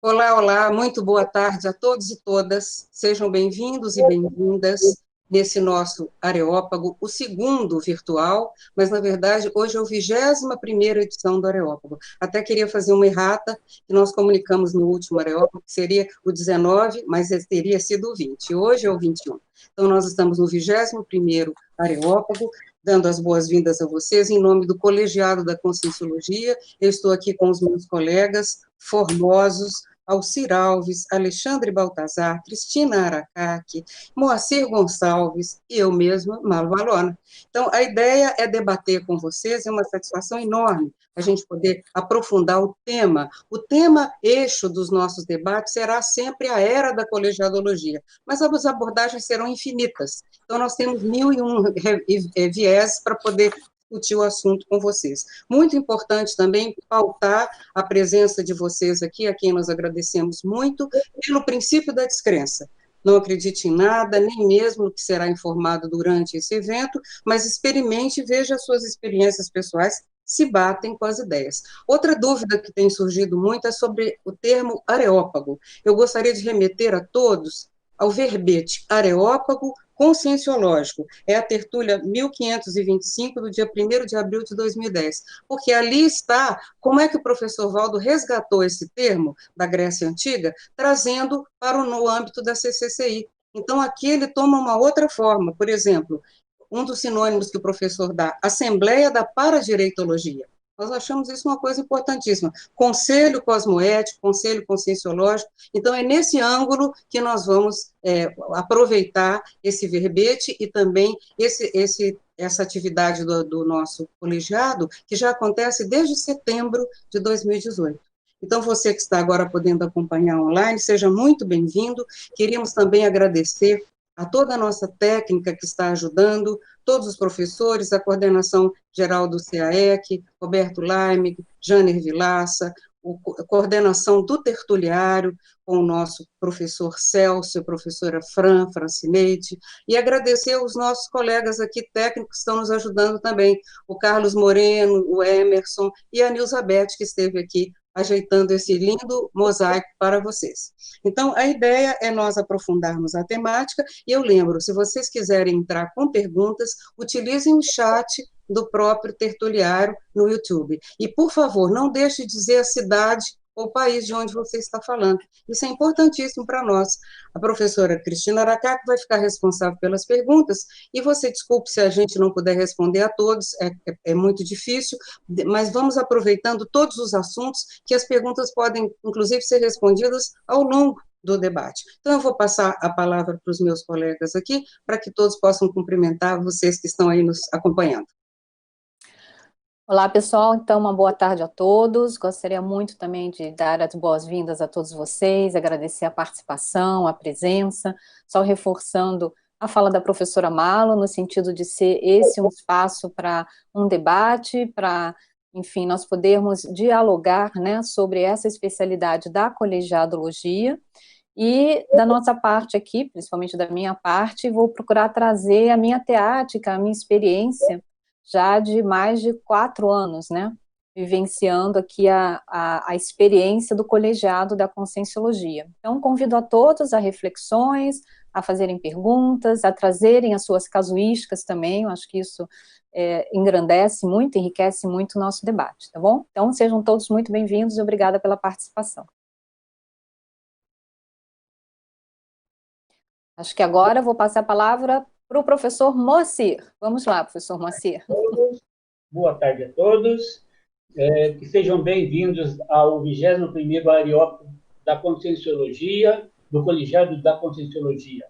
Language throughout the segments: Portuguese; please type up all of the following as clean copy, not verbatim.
Olá, olá, muito boa tarde a todos e todas. Sejam bem-vindos e bem-vindas nesse nosso Areópago, o segundo virtual, mas, na verdade, hoje é a 21ª edição do Areópago. Até queria fazer uma errata, que nós comunicamos no último Areópago, que seria o 19, mas teria sido o 20. Hoje é o 21. Então, nós estamos no 21º Areópago, dando as boas-vindas a vocês, em nome do Colegiado da Conscienciologia. Eu estou aqui com os meus colegas formosos, Alcir Alves, Alexandre Baltazar, Cristina Aracaki, Moacir Gonçalves e eu mesma, Malu Valona. Então, a ideia é debater com vocês, é uma satisfação enorme a gente poder aprofundar o tema. O tema eixo dos nossos debates será sempre a era da colegiadologia, mas as abordagens serão infinitas. Então, nós temos 1001 viés para poder discutir o assunto com vocês. Muito importante também pautar a presença de vocês aqui, a quem nós agradecemos muito, pelo princípio da descrença. Não acredite em nada, nem mesmo no que será informado durante esse evento, mas experimente e veja as suas experiências pessoais se batem com as ideias. Outra dúvida que tem surgido muito é sobre o termo areópago. Eu gostaria de remeter a todos ao verbete areópago conscienciológico, é a tertúlia 1525, do dia 1º de abril de 2010, porque ali está como é que o professor Valdo resgatou esse termo da Grécia Antiga, trazendo para no âmbito da CCCI. Então, aqui ele toma uma outra forma, por exemplo, um dos sinônimos que o professor dá, Assembleia da Paradireitologia. Nós achamos isso uma coisa importantíssima. Conselho cosmoético, conselho conscienciológico. Então, é nesse ângulo que nós vamos aproveitar esse verbete e também essa atividade do nosso colegiado, que já acontece desde setembro de 2018. Então, você que está agora podendo acompanhar online, seja muito bem-vindo. Queríamos também agradecer a toda a nossa técnica que está ajudando, todos os professores, a coordenação geral do CAEC, Roberto Laime, Janer Vilaça, a coordenação do tertuliário, com o nosso professor Celso, a professora Francineide, e agradecer aos nossos colegas aqui técnicos que estão nos ajudando também, o Carlos Moreno, o Emerson e a Nilzabeth, que esteve aqui ajeitando esse lindo mosaico para vocês. Então, a ideia é nós aprofundarmos a temática, e eu lembro, se vocês quiserem entrar com perguntas, utilizem o chat do próprio tertuliário no YouTube. E, por favor, não deixe de dizer a cidade ou país de onde você está falando. Isso é importantíssimo para nós. A professora Cristina Aracaki vai ficar responsável pelas perguntas, e você desculpe se a gente não puder responder a todos, é muito difícil, mas vamos aproveitando todos os assuntos, que as perguntas podem, inclusive, ser respondidas ao longo do debate. Então, eu vou passar a palavra para os meus colegas aqui, para que todos possam cumprimentar vocês que estão aí nos acompanhando. Olá, pessoal, então uma boa tarde a todos. Gostaria muito também de dar as boas-vindas a todos vocês, agradecer a participação, a presença, só reforçando a fala da professora Malu, no sentido de ser esse um espaço para um debate, para, enfim, nós podermos dialogar, né, sobre essa especialidade da colegiadologia. E da nossa parte aqui, principalmente da minha parte, vou procurar trazer a minha teática, a minha experiência, já de mais de 4 anos, né, vivenciando aqui a experiência do colegiado da Conscienciologia. Então, convido a todos a reflexões, a fazerem perguntas, a trazerem as suas casuísticas também, eu acho que isso engrandece muito, enriquece muito o nosso debate, tá bom? Então, sejam todos muito bem-vindos e obrigada pela participação. Acho que agora eu vou passar a palavra para o professor Moacir. Vamos lá, professor Moacir. Boa tarde a todos. Que sejam bem-vindos ao 21º Areópago da Conscienciologia, do Colegiado da Conscienciologia.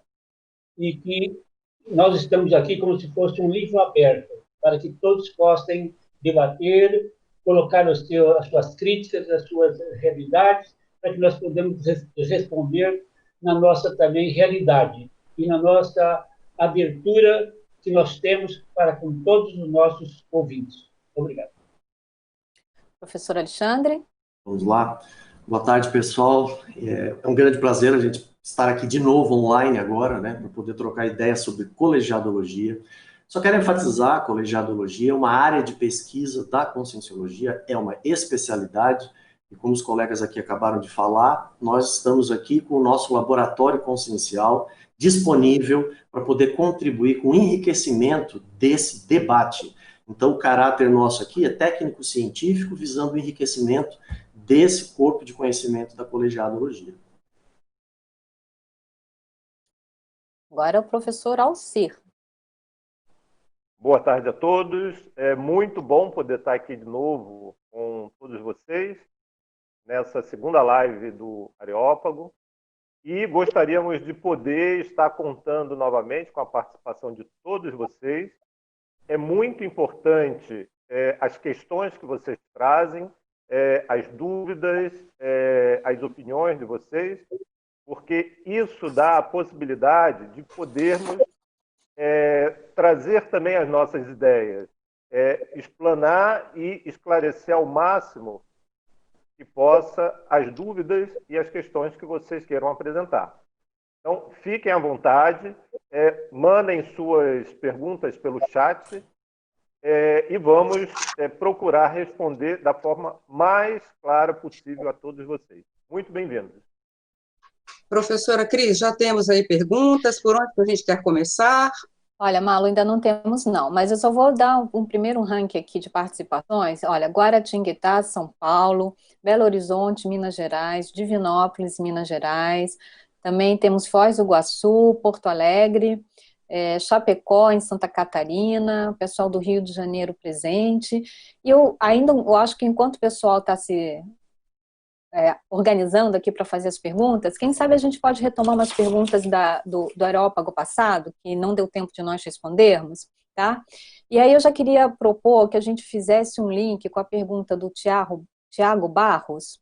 E que nós estamos aqui como se fosse um livro aberto, para que todos possam debater, colocar as suas críticas, as suas realidades, para que nós possamos responder na nossa também realidade e na nossa abertura que nós temos para com todos os nossos ouvintes. Obrigado. Professor Alexandre. Vamos lá. Boa tarde, pessoal. É um grande prazer a gente estar aqui de novo online agora, né, para poder trocar ideias sobre colegiadologia. Só quero enfatizar, a colegiadologia é uma área de pesquisa da Conscienciologia, é uma especialidade, E como os colegas aqui acabaram de falar, nós estamos aqui com o nosso laboratório consciencial disponível para poder contribuir com o enriquecimento desse debate. Então, o caráter nosso aqui é técnico-científico, visando o enriquecimento desse corpo de conhecimento da colegiadologia. Agora é o professor Alcir. Boa tarde a todos. É muito bom poder estar aqui de novo com todos vocês nessa segunda live do Areópago e gostaríamos de poder estar contando novamente com a participação de todos vocês. É muito importante as questões que vocês trazem, as dúvidas, as opiniões de vocês, porque isso dá a possibilidade de podermos trazer também as nossas ideias, explanar e esclarecer ao máximo que possa as dúvidas e as questões que vocês queiram apresentar. Então, fiquem à vontade, mandem suas perguntas pelo chat e vamos procurar responder da forma mais clara possível a todos vocês. Muito bem-vindos. Professora Cris, já temos aí perguntas, por onde a gente quer começar? Olha, Malu, ainda não temos não, mas eu só vou dar um primeiro ranking aqui de participações. Olha, Guaratinguetá, São Paulo, Belo Horizonte, Minas Gerais, Divinópolis, Minas Gerais, também temos Foz do Iguaçu, Porto Alegre, Chapecó, em Santa Catarina, o pessoal do Rio de Janeiro presente, e eu acho que enquanto o pessoal está se organizando aqui para fazer as perguntas, quem sabe a gente pode retomar umas perguntas do Areópago passado, que não deu tempo de nós respondermos, tá? E aí eu já queria propor que a gente fizesse um link com a pergunta do Tiago Barros,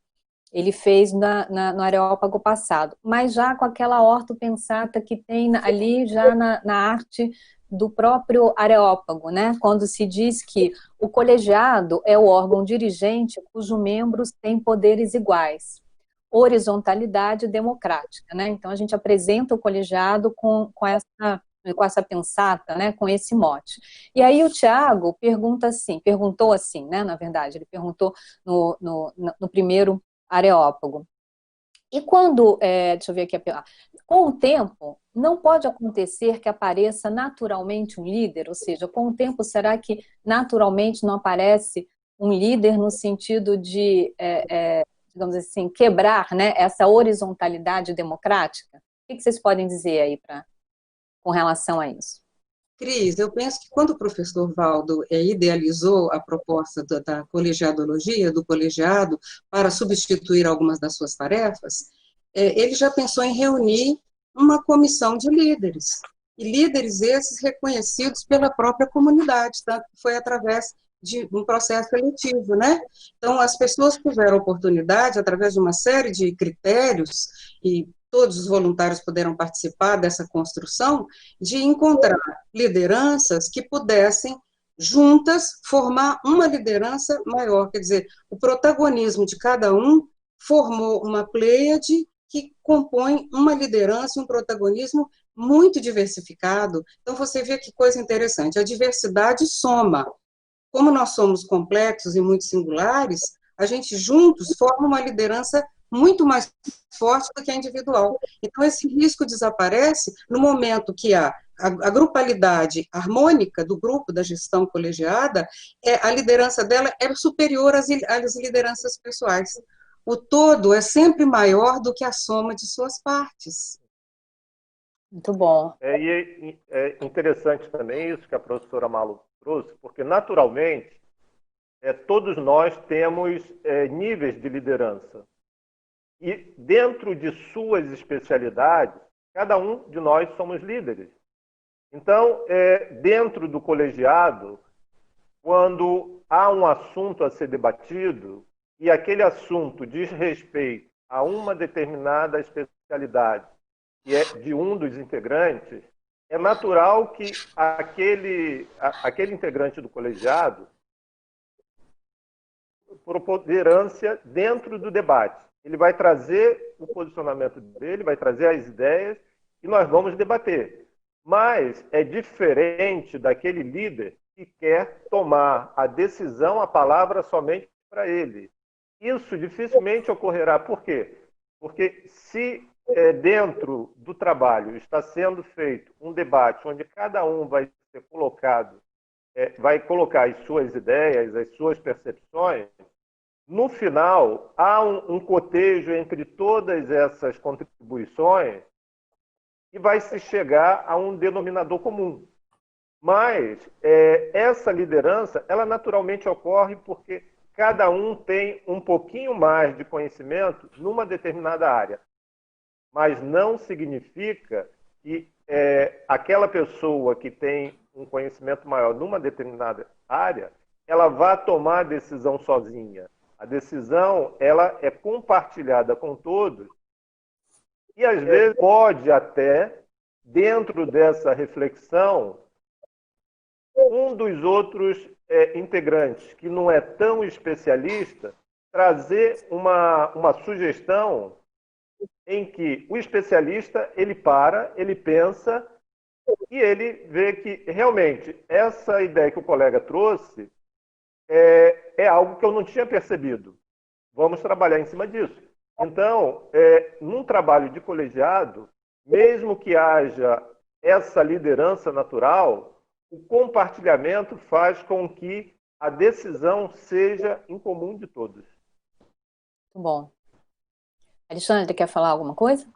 ele fez no Areópago passado, mas já com aquela ortopensata que tem ali já na arte do próprio Areópago, né? Quando se diz que o colegiado é o órgão dirigente cujos membros têm poderes iguais, horizontalidade democrática, né? Então a gente apresenta o colegiado com essa pensata, né? Com esse mote. E aí o Tiago perguntou assim, né? Na verdade, ele perguntou no primeiro Areópago. E quando, deixa eu ver aqui, com o tempo, não pode acontecer que apareça naturalmente um líder, ou seja, com o tempo, será que naturalmente não aparece um líder no sentido de, digamos assim, quebrar, né, essa horizontalidade democrática? O que vocês podem dizer aí com relação a isso? Cris, eu penso que quando o professor Valdo idealizou a proposta da colegiadologia, do colegiado, para substituir algumas das suas tarefas, ele já pensou em reunir uma comissão de líderes, e líderes esses reconhecidos pela própria comunidade, tanto que foi através de um processo seletivo, né? Então, as pessoas tiveram oportunidade, através de uma série de critérios, e todos os voluntários puderam participar dessa construção, de encontrar lideranças que pudessem, juntas, formar uma liderança maior. Quer dizer, o protagonismo de cada um formou uma pleiade que compõe uma liderança e um protagonismo muito diversificado. Então, você vê que coisa interessante, a diversidade soma. Como nós somos complexos e muito singulares, a gente juntos forma uma liderança muito mais forte do que a individual. Então, esse risco desaparece no momento que a grupalidade harmônica do grupo da gestão colegiada, a liderança dela é superior às lideranças pessoais. O todo é sempre maior do que a soma de suas partes. Muito bom. E é interessante também isso que a professora Malu trouxe, porque naturalmente todos nós temos níveis de liderança. E dentro de suas especialidades, cada um de nós somos líderes. Então, dentro do colegiado, quando há um assunto a ser debatido e aquele assunto diz respeito a uma determinada especialidade e é de um dos integrantes, é natural que aquele integrante do colegiado preponderância dentro do debate. Ele vai trazer o posicionamento dele, vai trazer as ideias e nós vamos debater. Mas é diferente daquele líder que quer tomar a decisão, a palavra somente para ele. isso dificilmente ocorrerá. Por quê? Porque se dentro do trabalho está sendo feito um debate onde cada um vai ser colocado, vai colocar as suas ideias, as suas percepções, no final há um cotejo entre todas essas contribuições e vai se chegar a um denominador comum. Mas essa liderança, ela naturalmente ocorre porque cada um tem um pouquinho mais de conhecimento numa determinada área. Mas não significa que aquela pessoa que tem um conhecimento maior numa determinada área, ela vá tomar a decisão sozinha. A decisão, ela é compartilhada com todos e, às vezes, pode até, dentro dessa reflexão, um dos outros integrantes, que não é tão especialista, trazer uma sugestão em que o especialista, ele para, ele pensa e ele vê que, realmente, essa ideia que o colega trouxe é algo que eu não tinha percebido. Vamos trabalhar em cima disso. Então, num trabalho de colegiado, mesmo que haja essa liderança natural, o compartilhamento faz com que a decisão seja em comum de todos. Muito bom. Alexandre, quer falar alguma coisa?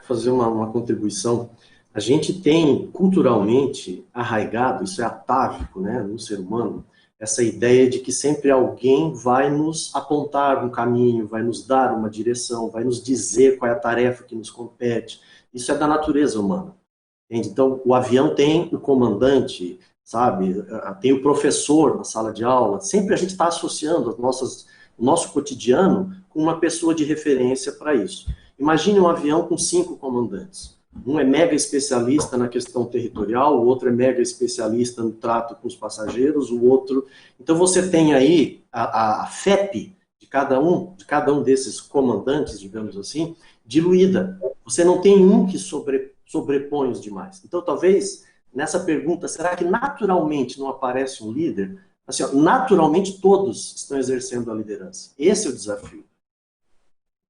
Fazer uma contribuição. A gente tem culturalmente arraigado, isso é atávico, né, no ser humano, essa ideia de que sempre alguém vai nos apontar um caminho, vai nos dar uma direção, vai nos dizer qual é a tarefa que nos compete. Isso é da natureza humana. Entende? Então, o avião tem o comandante, sabe? Tem o professor na sala de aula. Sempre a gente está associando o nosso cotidiano com uma pessoa de referência para isso. Imagine um avião com 5 comandantes. Um é mega especialista na questão territorial, o outro é mega especialista no trato com os passageiros, o outro... Então você tem aí a FEP de cada um desses comandantes, digamos assim, diluída. Você não tem um que sobrepõe os demais. Então talvez, nessa pergunta, será que naturalmente não aparece um líder? Assim, ó, naturalmente todos estão exercendo a liderança. Esse é o desafio.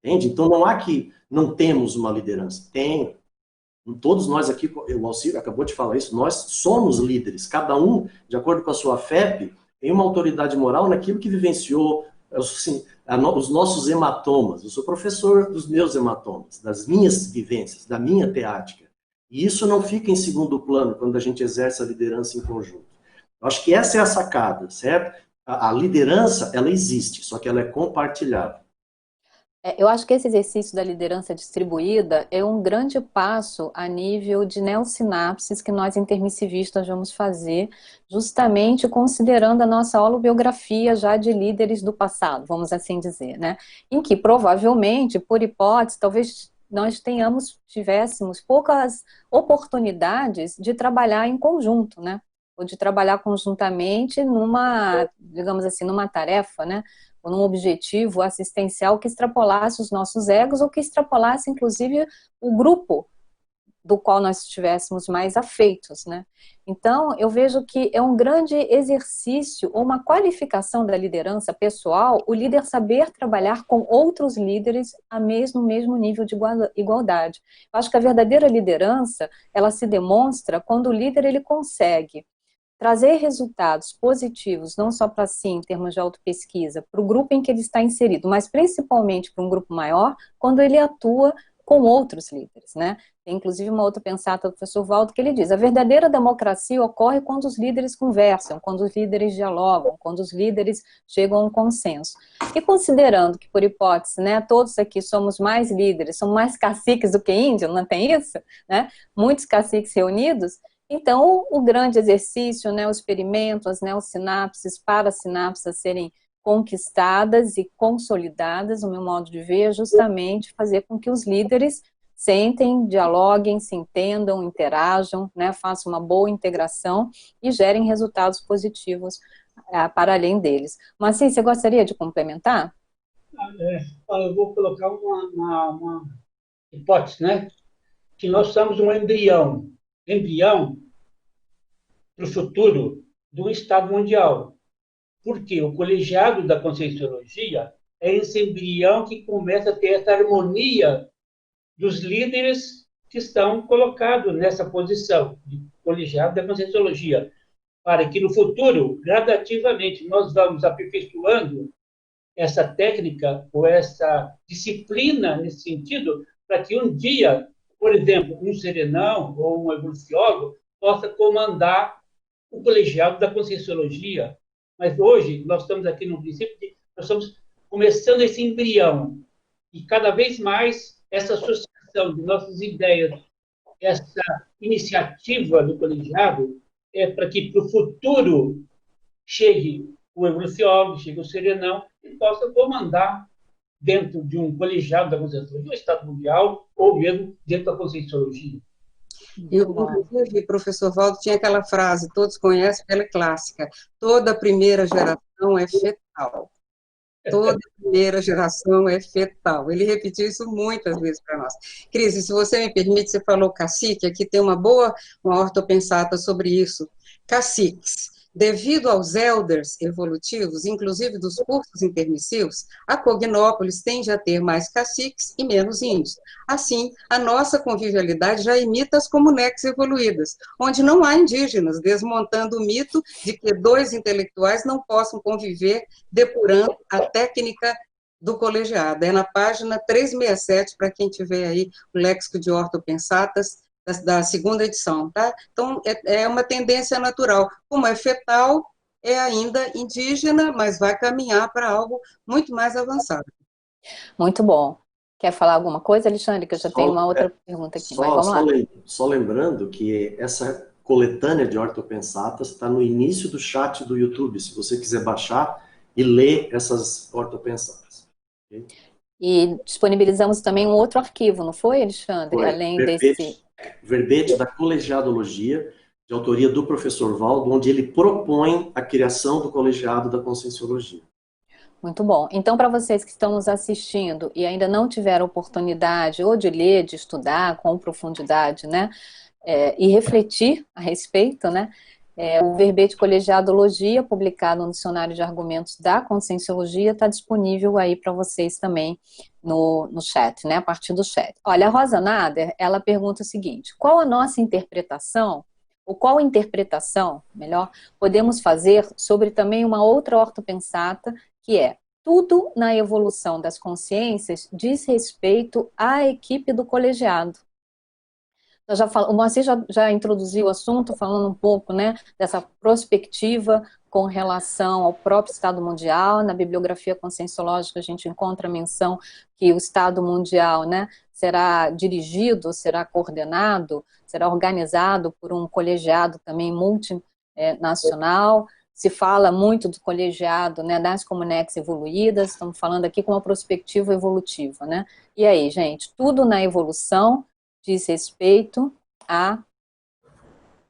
Entende? Então não há que não temos uma liderança. Tem. Todos nós aqui, o Alcir acabou de falar isso, nós somos líderes. Cada um, de acordo com a sua FEP, tem uma autoridade moral naquilo que vivenciou, assim, os nossos hematomas. Eu sou professor dos meus hematomas, das minhas vivências, da minha teática. E isso não fica em segundo plano quando a gente exerce a liderança em conjunto. Eu acho que essa é a sacada, certo? A liderança, ela existe, só que ela é compartilhada. Eu acho que esse exercício da liderança distribuída é um grande passo a nível de neossinapses que nós intermissivistas vamos fazer, justamente considerando a nossa holobiografia já de líderes do passado, vamos assim dizer, né? Em que provavelmente, por hipótese, talvez nós tivéssemos poucas oportunidades de trabalhar em conjunto, né? Ou de trabalhar conjuntamente numa, digamos assim, numa tarefa, né? Ou num objetivo assistencial que extrapolasse os nossos egos ou que extrapolasse, inclusive, o grupo do qual nós estivéssemos mais afeitos, né? Então, eu vejo que é um grande exercício ou uma qualificação da liderança pessoal, o líder saber trabalhar com outros líderes no mesmo nível de igualdade. Eu acho que a verdadeira liderança, ela se demonstra quando o líder ele consegue trazer resultados positivos, não só para si, em termos de autopesquisa, para o grupo em que ele está inserido, mas principalmente para um grupo maior, quando ele atua com outros líderes, né? Tem inclusive uma outra pensata do professor Waldo que ele diz, a verdadeira democracia ocorre quando os líderes conversam, quando os líderes dialogam, quando os líderes chegam a um consenso. E considerando que, por hipótese, né, todos aqui somos mais líderes, somos mais caciques do que índio, não tem isso? Né? Muitos caciques reunidos. Então, o grande exercício, né, o experimento, as neossinapses, parasinapses a serem conquistadas e consolidadas, o meu modo de ver, é justamente fazer com que os líderes sentem, dialoguem, se entendam, interajam, né, façam uma boa integração e gerem resultados positivos para além deles. Mas, sim, você gostaria de complementar? Eu vou colocar uma hipótese, né? Que nós somos um embrião para o futuro do Estado Mundial. Porque o colegiado da Conscienciologia é esse embrião que começa a ter essa harmonia dos líderes que estão colocados nessa posição de colegiado da Conscienciologia, para que no futuro, gradativamente, nós vamos aperfeiçoando essa técnica ou essa disciplina nesse sentido, para que um dia, por exemplo, um serenão ou um evoluciólogo possa comandar o colegiado da Conscienciologia. Mas hoje nós estamos aqui no princípio de nós estamos começando esse embrião e cada vez mais essa associação de nossas ideias, essa iniciativa do colegiado é para que para o futuro chegue o evoluciólogo, chegue o serenão e possa comandar dentro de um colegiado da Conscienciologia, do Estado Mundial, ou mesmo dentro da Conscienciologia. E, inclusive, professor Valdo tinha aquela frase, todos conhecem, ela é clássica, toda primeira geração é fetal. Toda primeira geração é fetal. Ele repetiu isso muitas vezes para nós. Cris, se você me permite, você falou cacique, aqui tem uma ortopensata sobre isso. Caciques. Devido aos elders evolutivos, inclusive dos cursos intermissivos, a Cognópolis tende a ter mais caciques e menos índios. Assim, a nossa convivialidade já imita as comunex evoluídas, onde não há indígenas, desmontando o mito de que dois intelectuais não possam conviver, depurando a técnica do colegiado. É na página 367, para quem tiver aí o léxico de ortopensatas, da segunda edição, tá? Então, é uma tendência natural. Como é fetal, é ainda indígena, mas vai caminhar para algo muito mais avançado. Muito bom. Quer falar alguma coisa, Alexandre? Que eu já tenho uma outra pergunta aqui, mas vamos lá. Só lembrando que essa coletânea de ortopensatas está no início do chat do YouTube, se você quiser baixar e ler essas ortopensatas. Okay? E disponibilizamos também um outro arquivo, não foi, Alexandre? Foi. Além desse... Verbete da Colegiadologia, de autoria do professor Valdo, onde ele propõe a criação do colegiado da Conscienciologia. Muito bom. Então, para vocês que estão nos assistindo e ainda não tiveram oportunidade ou de ler, de estudar com profundidade, né, e refletir a respeito, né, o verbete Colegiadologia, publicado no Dicionário de Argumentos da Conscienciologia, está disponível aí para vocês também no chat, né, a partir do chat. Olha, a Rosa Nader, ela pergunta o seguinte: qual a nossa interpretação, ou qual interpretação, melhor, podemos fazer sobre também uma outra ortopensata, que é: tudo na evolução das consciências diz respeito à equipe do colegiado. O Moacir já introduziu o assunto, falando um pouco, né, dessa prospectiva com relação ao próprio Estado Mundial. Na bibliografia conscienciológica a gente encontra a menção que o Estado Mundial, né, será dirigido, será coordenado, será organizado por um colegiado também multinacional. Se fala muito do colegiado, né, das comunex evoluídas, estamos falando aqui com uma prospectiva evolutiva, né? E aí, gente, tudo na evolução diz respeito a...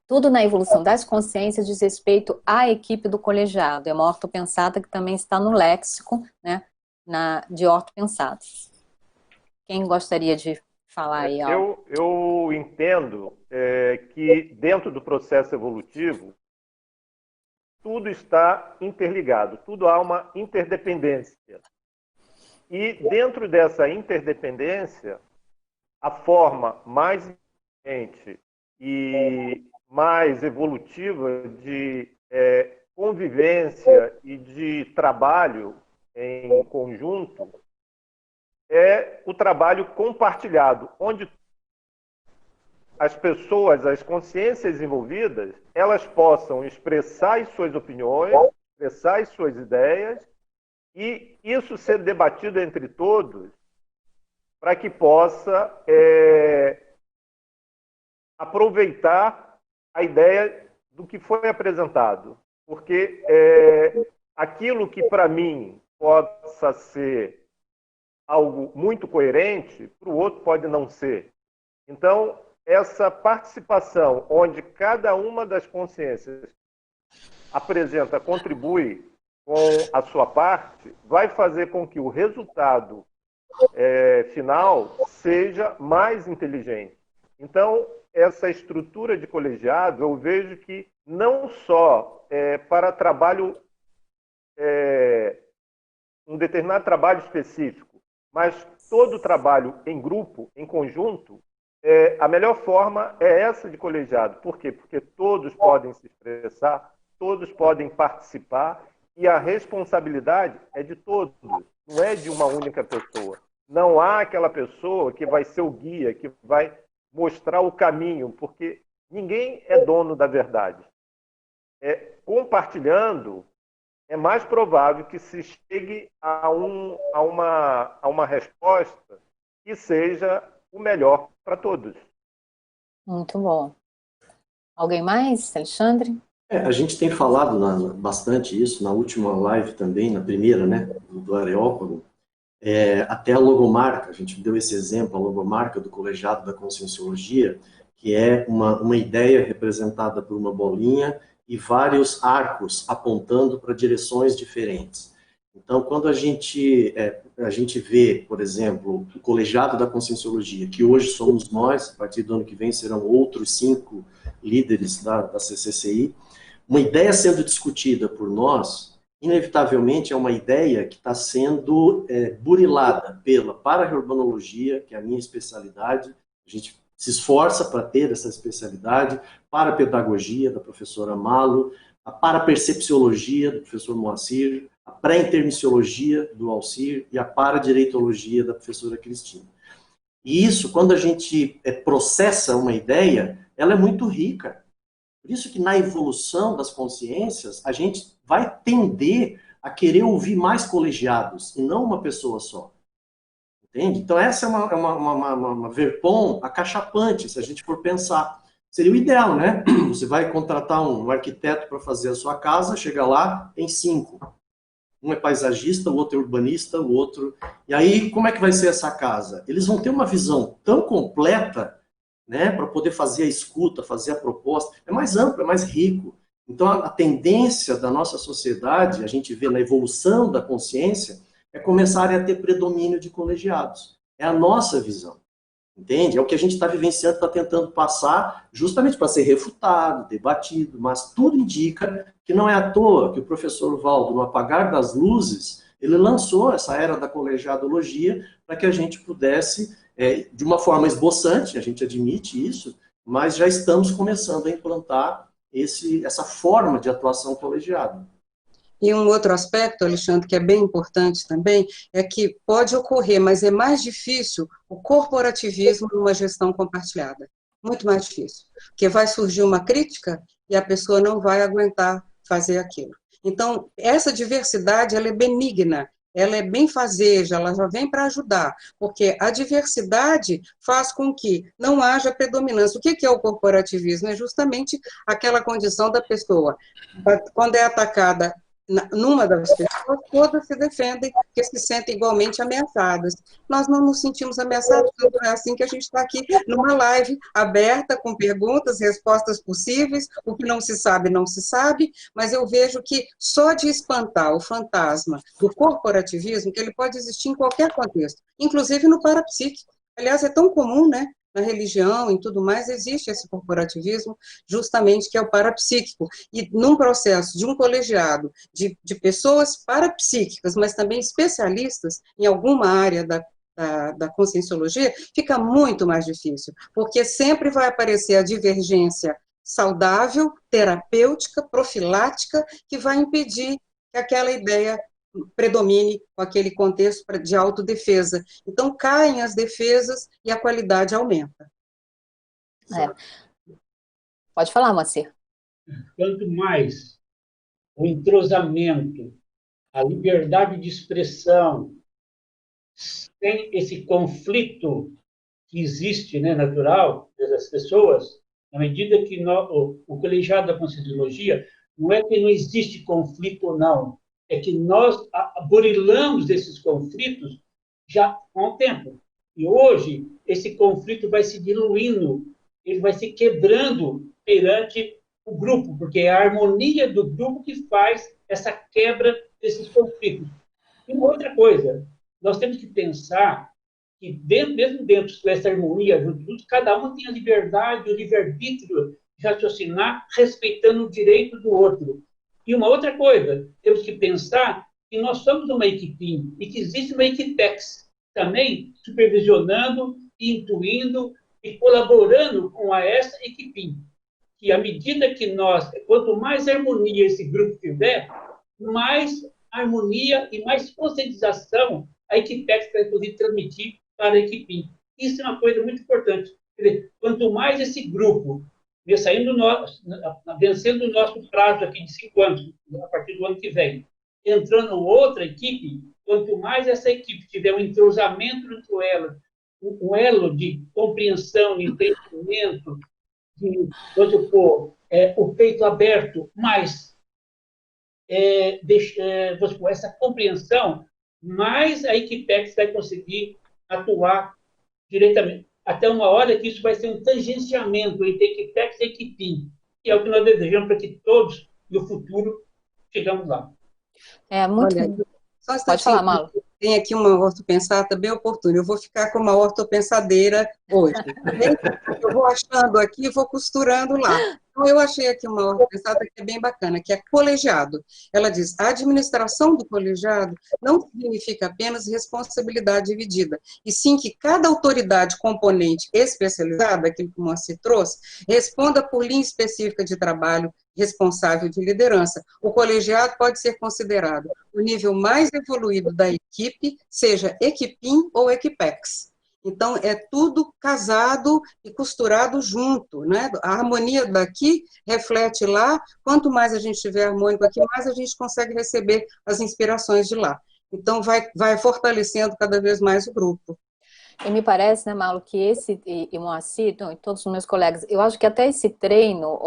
Tudo na evolução das consciências diz respeito à equipe do colegiado. É uma ortopensata que também está no léxico, né, de ortopensatas. Quem gostaria de falar aí algo? Eu entendo que dentro do processo evolutivo, tudo está interligado, tudo há uma interdependência. E dentro dessa interdependência, a forma mais eficiente e mais evolutiva de convivência e de trabalho em conjunto é o trabalho compartilhado, onde as pessoas, as consciências envolvidas, elas possam expressar as suas opiniões, expressar as suas ideias, e isso ser debatido entre todos para que possa aproveitar a ideia do que foi apresentado. Porque aquilo que para mim possa ser algo muito coerente, para o outro pode não ser. Então, essa participação, onde cada uma das consciências apresenta, contribui com a sua parte, vai fazer com que o resultado final seja mais inteligente. Então, essa estrutura de colegiado, eu vejo que não só para trabalho um determinado trabalho específico, mas todo trabalho em grupo, em conjunto, a melhor forma é essa de colegiado. Por quê? Porque todos podem se expressar, todos podem participar e a responsabilidade é de todos, não é de uma única pessoa. Não há aquela pessoa que vai ser o guia, que vai mostrar o caminho, porque ninguém é dono da verdade. Compartilhando, é mais provável que se chegue a uma resposta que seja o melhor para todos. Muito bom. Alguém mais, Alexandre? A gente tem falado bastante isso na última live também, na primeira, né, do Areópago. Até a logomarca, a gente deu esse exemplo, a logomarca do Colegiado da Conscienciologia, que é uma ideia representada por uma bolinha e vários arcos apontando para direções diferentes. Então, quando a gente vê, por exemplo, o Colegiado da Conscienciologia, que hoje somos nós, a partir do ano que vem serão outros 5 líderes da CCCI, uma ideia sendo discutida por nós, inevitavelmente é uma ideia que está sendo burilada pela para-urbanologia, que é a minha especialidade. A gente se esforça para ter essa especialidade, para a pedagogia da professora Malo, a para-percepciologia do professor Moacir, a pré-intermissiologia do Alcir e a para-direitologia da professora Cristina. E isso, quando a gente processa uma ideia, ela é muito rica. Por isso que na evolução das consciências, a gente vai tender a querer ouvir mais colegiados, e não uma pessoa só. Entende? Então essa é uma verpom acachapante, se a gente for pensar. Seria o ideal, né? Você vai contratar um arquiteto para fazer a sua casa, chega lá, tem 5. Um é paisagista, o outro é urbanista, o outro... E aí, como é que vai ser essa casa? Eles vão ter uma visão tão completa, né, para poder fazer a escuta, fazer a proposta. É mais amplo, é mais rico. Então, a tendência da nossa sociedade, a gente vê na evolução da consciência, é começarem a ter predomínio de colegiados. É a nossa visão. Entende? É o que a gente está vivenciando, está tentando passar, justamente para ser refutado, debatido, mas tudo indica que não é à toa que o professor Valdo, no apagar das luzes, ele lançou essa era da colegiadologia para que a gente pudesse, de uma forma esboçante, a gente admite isso, mas já estamos começando a implantar essa forma de atuação colegiada. E um outro aspecto, Alexandre, que é bem importante também, é que pode ocorrer, mas é mais difícil o corporativismo numa gestão compartilhada. Muito mais difícil. Porque vai surgir uma crítica e a pessoa não vai aguentar fazer aquilo. Então, essa diversidade, ela é benigna, ela é benfazeja, ela já vem para ajudar, porque a diversidade faz com que não haja predominância. O que é o corporativismo? É justamente aquela condição da pessoa, quando é atacada numa das pessoas, todas se defendem porque se sentem igualmente ameaçadas. Nós não nos sentimos ameaçados, é assim que a gente está aqui numa live aberta, com perguntas, respostas possíveis, o que não se sabe, não se sabe, mas eu vejo que só de espantar o fantasma do corporativismo, que ele pode existir em qualquer contexto, inclusive no parapsíquico. Aliás, é tão comum, né? Na religião e tudo mais, existe esse corporativismo, justamente que é o parapsíquico. E num processo de um colegiado de pessoas parapsíquicas, mas também especialistas em alguma área da conscienciologia, fica muito mais difícil, porque sempre vai aparecer a divergência saudável, terapêutica, profilática, que vai impedir que aquela ideia predomine com aquele contexto de autodefesa. Então, caem as defesas e a qualidade aumenta. Pode falar, Moacir. Quanto mais o entrosamento, a liberdade de expressão, sem esse conflito que existe, né, natural, das pessoas, na medida que o colegiado da Conscienciologia, não é que não existe conflito ou não, é que nós burilamos esses conflitos já há um tempo. E hoje, esse conflito vai se diluindo, ele vai se quebrando perante o grupo, porque é a harmonia do grupo que faz essa quebra desses conflitos. E uma outra coisa, nós temos que pensar que, mesmo dentro dessa harmonia, cada um tem a liberdade, o livre-arbítrio de raciocinar, respeitando o direito do outro. E uma outra coisa, temos que pensar que nós somos uma equipinha e que existe uma Equipex também supervisionando, intuindo e colaborando com essa equipinha. Que à medida que quanto mais harmonia esse grupo tiver, mais harmonia e mais conscientização a Equipex vai poder transmitir para a equipinha. Isso é uma coisa muito importante. Quer dizer, quanto mais esse grupo vencendo o nosso prazo aqui de 5 anos, a partir do ano que vem, entrando outra equipe, quanto mais essa equipe tiver um entrosamento entre elas, um elo de compreensão, de entendimento, de, vamos supor, o peito aberto, mais vamos supor, essa compreensão, mais a Equipex vai conseguir atuar diretamente. Até uma hora que isso vai ser um tangenciamento entre Equipex e Equipim, que é o que nós desejamos para que todos, no futuro, chegamos lá. Muito... Olha, só pode falar, Malu. Tem aqui uma ortopensata bem oportuna. Eu vou ficar com uma ortopensadeira hoje. Eu vou achando aqui e vou costurando lá. Então, eu achei aqui uma ortopensata que é bem bacana, que é colegiado. Ela diz, a administração do colegiado não significa apenas responsabilidade dividida, e sim que cada autoridade componente especializada, aquilo que o Moacir trouxe, responda por linha específica de trabalho responsável de liderança. O colegiado pode ser considerado o nível mais evoluído da equipe, seja Equipim ou Equipex. Então, é tudo casado e costurado junto, né? A harmonia daqui reflete lá, quanto mais a gente estiver harmônico aqui, mais a gente consegue receber as inspirações de lá. Então, vai fortalecendo cada vez mais o grupo. E me parece, né, Malu, que e Moacir, e todos os meus colegas, eu acho que até esse treino,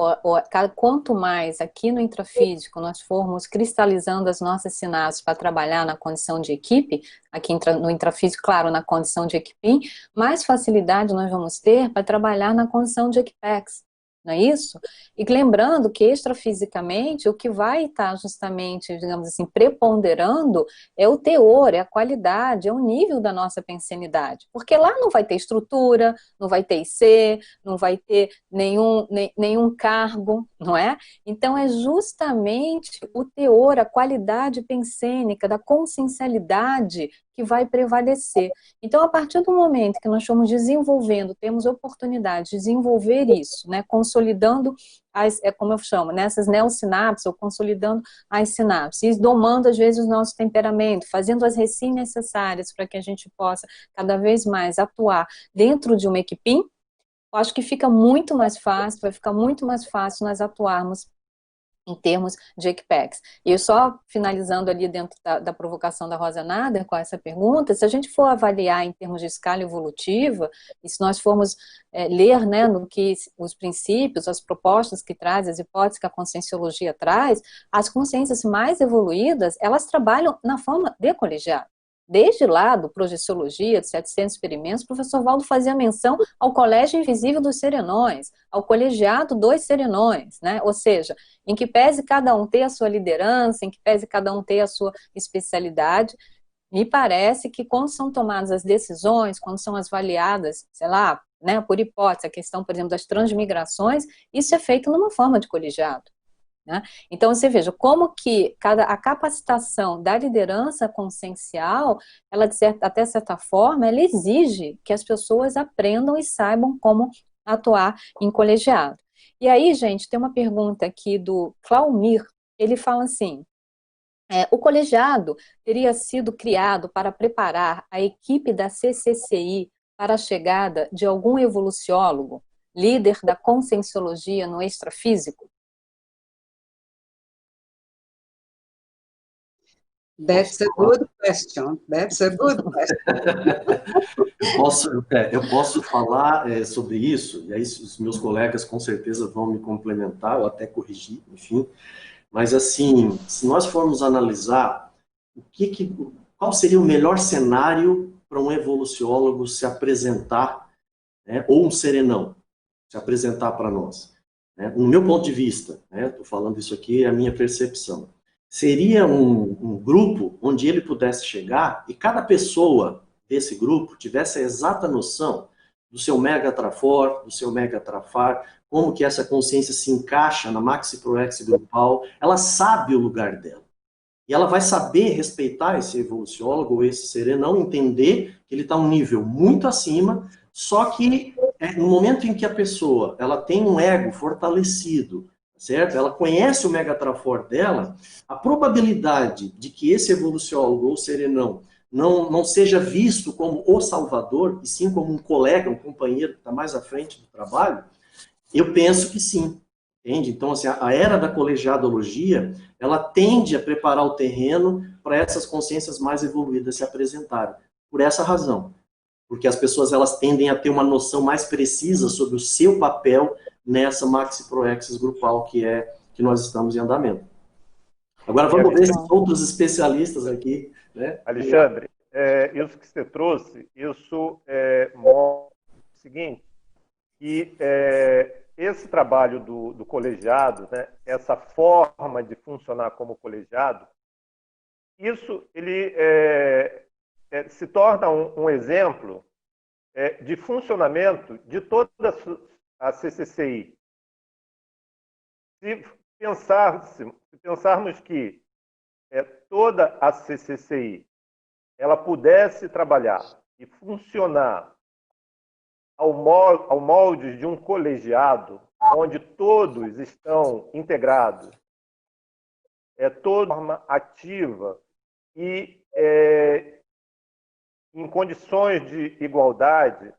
quanto mais aqui no intrafísico nós formos cristalizando as nossas sinapses para trabalhar na condição de equipe, aqui no intrafísico, claro, na condição de equipim, mais facilidade nós vamos ter para trabalhar na condição de Equipex. Não é isso? E lembrando que extrafisicamente o que vai estar justamente, digamos assim, preponderando é o teor, é a qualidade, é o nível da nossa pensenidade. Porque lá não vai ter estrutura, não vai ter IC, não vai ter nenhum cargo, não é? Então é justamente o teor, a qualidade pensênica, da consciencialidade que vai prevalecer. Então, a partir do momento que nós estamos desenvolvendo, temos oportunidade de desenvolver isso, né, consolidando, como eu chamo, nessas neossinapses, ou consolidando as sinapses, e domando, às vezes, o nosso temperamento, fazendo as recém necessárias para que a gente possa, cada vez mais, atuar dentro de uma equipim, eu acho que fica muito mais fácil, vai ficar muito mais fácil nós atuarmos em termos de Equipex. E eu só finalizando ali dentro da provocação da Rosa Nader com essa pergunta, se a gente for avaliar em termos de escala evolutiva, e se nós formos ler, né, no que os princípios, as propostas que traz, as hipóteses que a conscienciologia traz, as consciências mais evoluídas, elas trabalham na forma de colegiado. Desde lá do Projeciologia, dos 700 experimentos, o professor Valdo fazia menção ao colégio invisível dos serenões, ao colegiado dos serenões, né? Ou seja, em que pese cada um ter a sua liderança, em que pese cada um ter a sua especialidade, me parece que quando são tomadas as decisões, quando são avaliadas, sei lá, né, por hipótese, a questão, por exemplo, das transmigrações, isso é feito numa forma de colegiado. Né? Então, você veja como que a capacitação da liderança consciencial, ela, até certa forma, ela exige que as pessoas aprendam e saibam como atuar em colegiado. E aí, gente, tem uma pergunta aqui do Claumir, ele fala assim, o colegiado teria sido criado para preparar a equipe da CCCI para a chegada de algum evoluciólogo, líder da conscienciologia no extrafísico? That's a good question. That's a good question. Eu posso falar sobre isso, e aí os meus colegas com certeza vão me complementar, ou até corrigir, enfim. Mas, assim, se nós formos analisar qual seria o melhor cenário para um evoluciólogo se apresentar, né, ou um serenão, se apresentar para nós. Né? No meu ponto de vista, estou falando isso aqui, é a minha percepção. Seria um grupo onde ele pudesse chegar e cada pessoa desse grupo tivesse a exata noção do seu mega trafor, do seu mega trafar, como que essa consciência se encaixa na maxi proex grupal, ela sabe o lugar dela. E ela vai saber respeitar esse evoluciólogo ou esse serenão, entender que ele está um nível muito acima, só que no momento em que a pessoa ela tem um ego fortalecido, certo? Ela conhece o Megatrafor dela, a probabilidade de que esse evoluciólogo ou serenão não seja visto como o salvador, e sim como um colega, um companheiro que está mais à frente do trabalho, eu penso que sim. Entende? Então, assim, a era da colegiadologia, ela tende a preparar o terreno para essas consciências mais evoluídas se apresentarem. Por essa razão. Porque as pessoas elas tendem a ter uma noção mais precisa sobre o seu papel nessa maxi proexis grupal que nós estamos em andamento. Agora vamos ver se outros especialistas aqui, né? Alexandre, isso que você trouxe, isso mostra o seguinte, que esse trabalho do colegiado, né, essa forma de funcionar como colegiado, isso ele se torna um exemplo de funcionamento de toda a CCCI. Se pensarmos que toda a CCCI ela pudesse trabalhar e funcionar ao molde de um colegiado, onde todos estão integrados, toda de forma ativa e em condições de igualdade,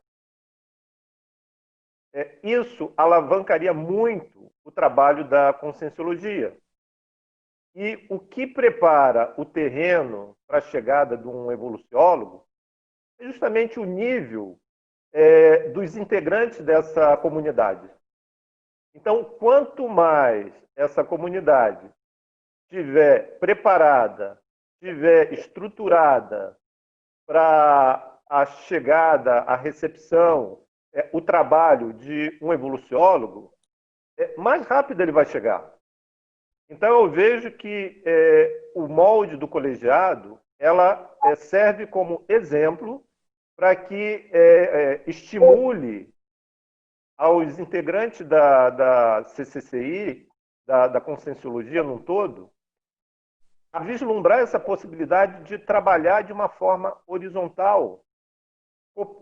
isso alavancaria muito o trabalho da conscienciologia. E o que prepara o terreno para a chegada de um evoluciólogo é justamente o nível dos integrantes dessa comunidade. Então, quanto mais essa comunidade estiver preparada, estiver estruturada para a chegada, a recepção, o trabalho de um evoluciólogo, mais rápido ele vai chegar. Então, eu vejo que o molde do colegiado ela serve como exemplo para que estimule aos integrantes da CCCI, da conscienciologia num todo, a vislumbrar essa possibilidade de trabalhar de uma forma horizontal,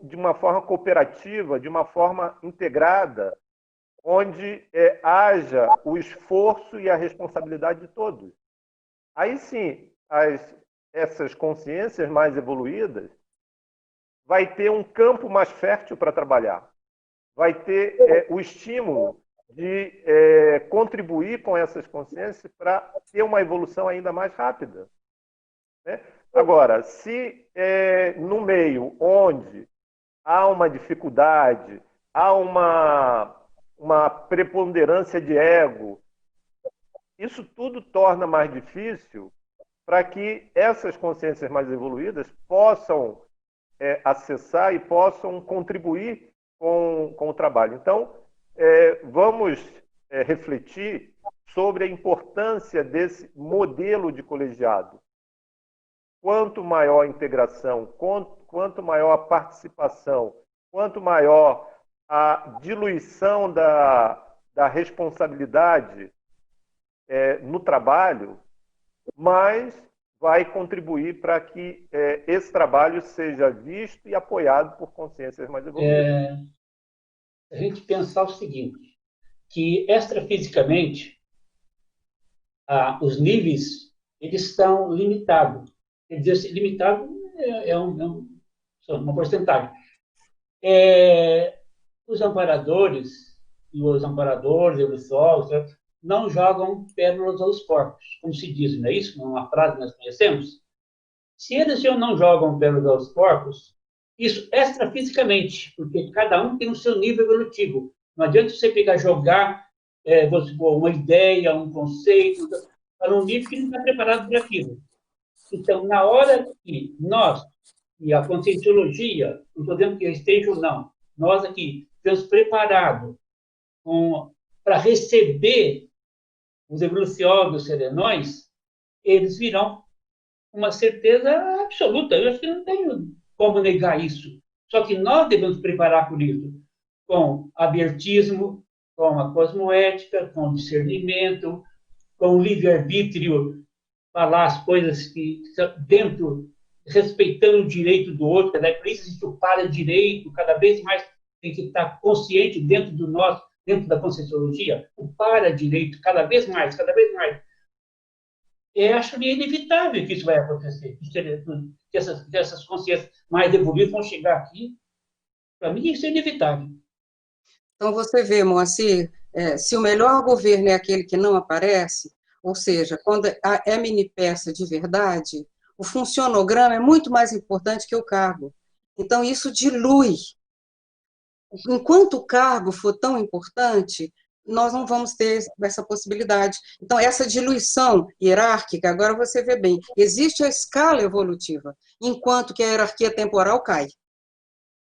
de uma forma cooperativa, de uma forma integrada, onde haja o esforço e a responsabilidade de todos. Aí sim, essas consciências mais evoluídas vai ter um campo mais fértil para trabalhar, vai ter o estímulo de contribuir com essas consciências para ter uma evolução ainda mais rápida. Né? Agora, se no meio onde há uma dificuldade, há uma preponderância de ego, isso tudo torna mais difícil para que essas consciências mais evoluídas possam acessar e possam contribuir com o trabalho. Então, vamos refletir sobre a importância desse modelo de colegiado. Quanto maior a integração, quanto maior a participação, quanto maior a diluição da responsabilidade no trabalho, mais vai contribuir para que esse trabalho seja visto e apoiado por consciências mais evoluídas. A gente pensar o seguinte, que extrafisicamente os níveis eles estão limitados. Quer dizer, limitado é uma porcentagem. Os amparadores e os evoluciólogos, não jogam pérolas aos porcos, como se diz, não é isso? Uma frase que nós conhecemos. Se eles não jogam pérolas aos porcos, isso extrafisicamente, porque cada um tem o seu nível evolutivo. Não adianta você pegar jogar uma ideia, um conceito, para um nível que não está preparado para aquilo. Então, na hora que nós, e a conscienciologia, não estou dizendo que esteja ou não, nós aqui estamos preparados para receber os evoluciólogos serenões, eles virão com uma certeza absoluta. Eu acho que não tenho como negar isso. Só que nós devemos preparar por isso, com abertismo, com a cosmoética, com discernimento, com o livre-arbítrio falar as coisas que dentro, respeitando o direito do outro, né? Por isso existe o para-direito, cada vez mais tem que estar consciente dentro do nosso, dentro da Conscienciologia, o para-direito, cada vez mais, cada vez mais. Eu acho inevitável que isso vai acontecer, que essas consciências mais evoluídas vão chegar aqui. Para mim, isso é inevitável. Então, você vê, Moacir, se o melhor governo é aquele que não aparece, ou seja, quando é mini-peça de verdade, o funcionograma é muito mais importante que o cargo. Então, isso dilui. Enquanto o cargo for tão importante, nós não vamos ter essa possibilidade. Então, essa diluição hierárquica, agora você vê bem, existe a escala evolutiva, enquanto que a hierarquia temporal cai.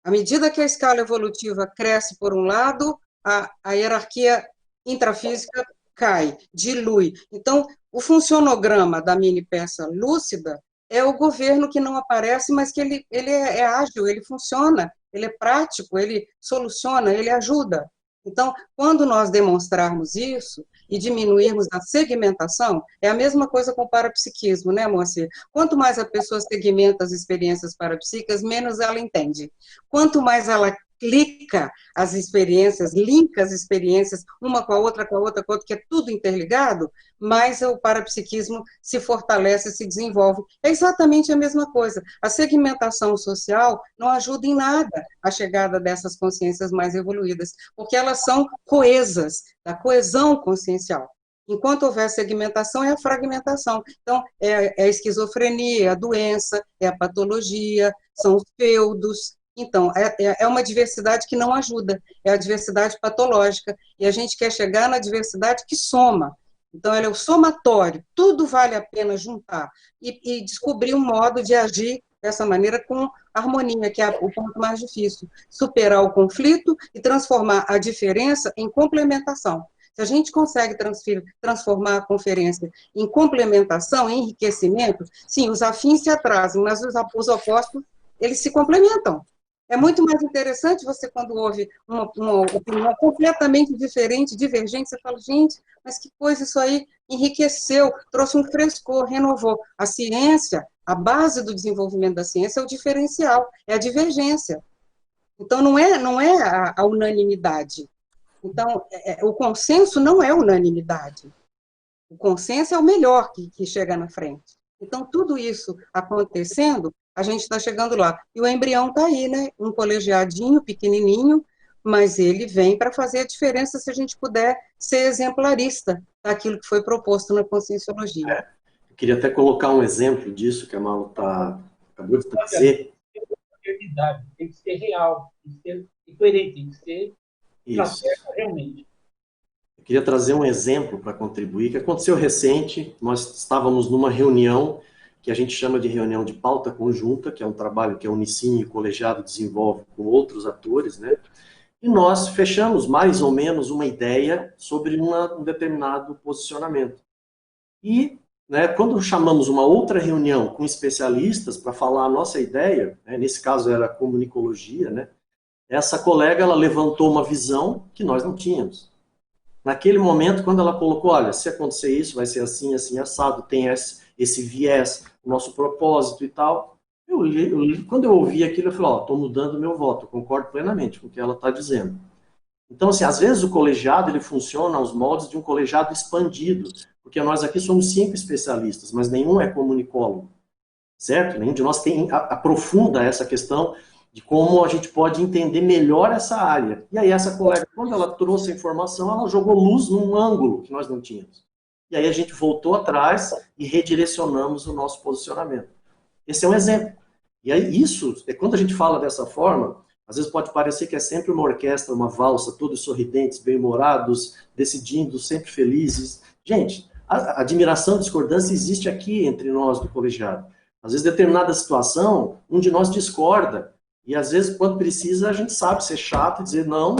À medida que a escala evolutiva cresce por um lado, a hierarquia intrafísica cai, dilui. Então, o funcionograma da mini-peça lúcida é o governo que não aparece, mas que ele é ágil, ele funciona, ele é prático, ele soluciona, ele ajuda. Então, quando nós demonstrarmos isso e diminuirmos a segmentação, é a mesma coisa com o parapsiquismo, né, Moacir? Quanto mais a pessoa segmenta as experiências parapsíquicas, menos ela entende. Quanto mais ela clica as experiências, linka as experiências, uma com a outra, com a outra, com a outra, que é tudo interligado, mais o parapsiquismo se fortalece, se desenvolve. É exatamente a mesma coisa. A segmentação social não ajuda em nada a chegada dessas consciências mais evoluídas, porque elas são coesas, da coesão consciencial. Enquanto houver segmentação, é a fragmentação. Então, é a esquizofrenia, é a doença, é a patologia, são os feudos. Então, é uma diversidade que não ajuda, é a diversidade patológica, e a gente quer chegar na diversidade que soma. Então, ela é o somatório, tudo vale a pena juntar, e descobrir um modo de agir dessa maneira com harmonia, que é o ponto mais difícil, superar o conflito e transformar a diferença em complementação. Se a gente consegue transformar a conferência em complementação, em enriquecimento, sim, os afins se atrasam, mas os opostos, eles se complementam. É muito mais interessante você, quando ouve uma opinião completamente diferente, divergente, você fala, gente, mas que coisa, isso aí enriqueceu, trouxe um frescor, renovou. A ciência, a base do desenvolvimento da ciência é o diferencial, é a divergência. Então, não é a unanimidade. Então, o consenso não é unanimidade. O consenso é o melhor que chega na frente. Então, tudo isso acontecendo, a gente está chegando lá. E o embrião está aí, né? Um colegiadinho, pequenininho, mas ele vem para fazer a diferença se a gente puder ser exemplarista daquilo que foi proposto na Conscienciologia. Eu queria até colocar um exemplo disso que a Malu acabou de trazer. Tem que ser real, tem que ser coerente, tem que ser realmente. Eu queria trazer um exemplo para contribuir, que aconteceu recente. Nós estávamos numa reunião que a gente chama de reunião de pauta conjunta, que é um trabalho que a Unicine e o colegiado desenvolve com outros atores, né? E nós fechamos mais ou menos uma ideia sobre um determinado posicionamento. E, né, quando chamamos uma outra reunião com especialistas para falar a nossa ideia, né, nesse caso era a comunicologia, né, essa colega ela levantou uma visão que nós não tínhamos. Naquele momento, quando ela colocou, olha, se acontecer isso, vai ser assim, assim, assado, tem esse viés, o nosso propósito e tal. Quando eu ouvi aquilo, eu falei, estou mudando o meu voto, eu concordo plenamente com o que ela está dizendo. Então, assim, às vezes o colegiado, ele funciona aos moldes de um colegiado expandido, porque nós aqui somos 5 especialistas, mas nenhum é comunicólogo, certo? Nenhum de nós aprofunda essa questão de como a gente pode entender melhor essa área. E aí essa colega, quando ela trouxe a informação, ela jogou luz num ângulo que nós não tínhamos. E aí a gente voltou atrás e redirecionamos o nosso posicionamento. Esse é um exemplo. E aí isso, quando a gente fala dessa forma, às vezes pode parecer que é sempre uma orquestra, uma valsa, todos sorridentes, bem-humorados, decidindo, sempre felizes. Gente, a admiração e discordância existe aqui entre nós do colegiado. Às vezes, em determinada situação, um de nós discorda. E às vezes, quando precisa, a gente sabe ser chato e dizer, não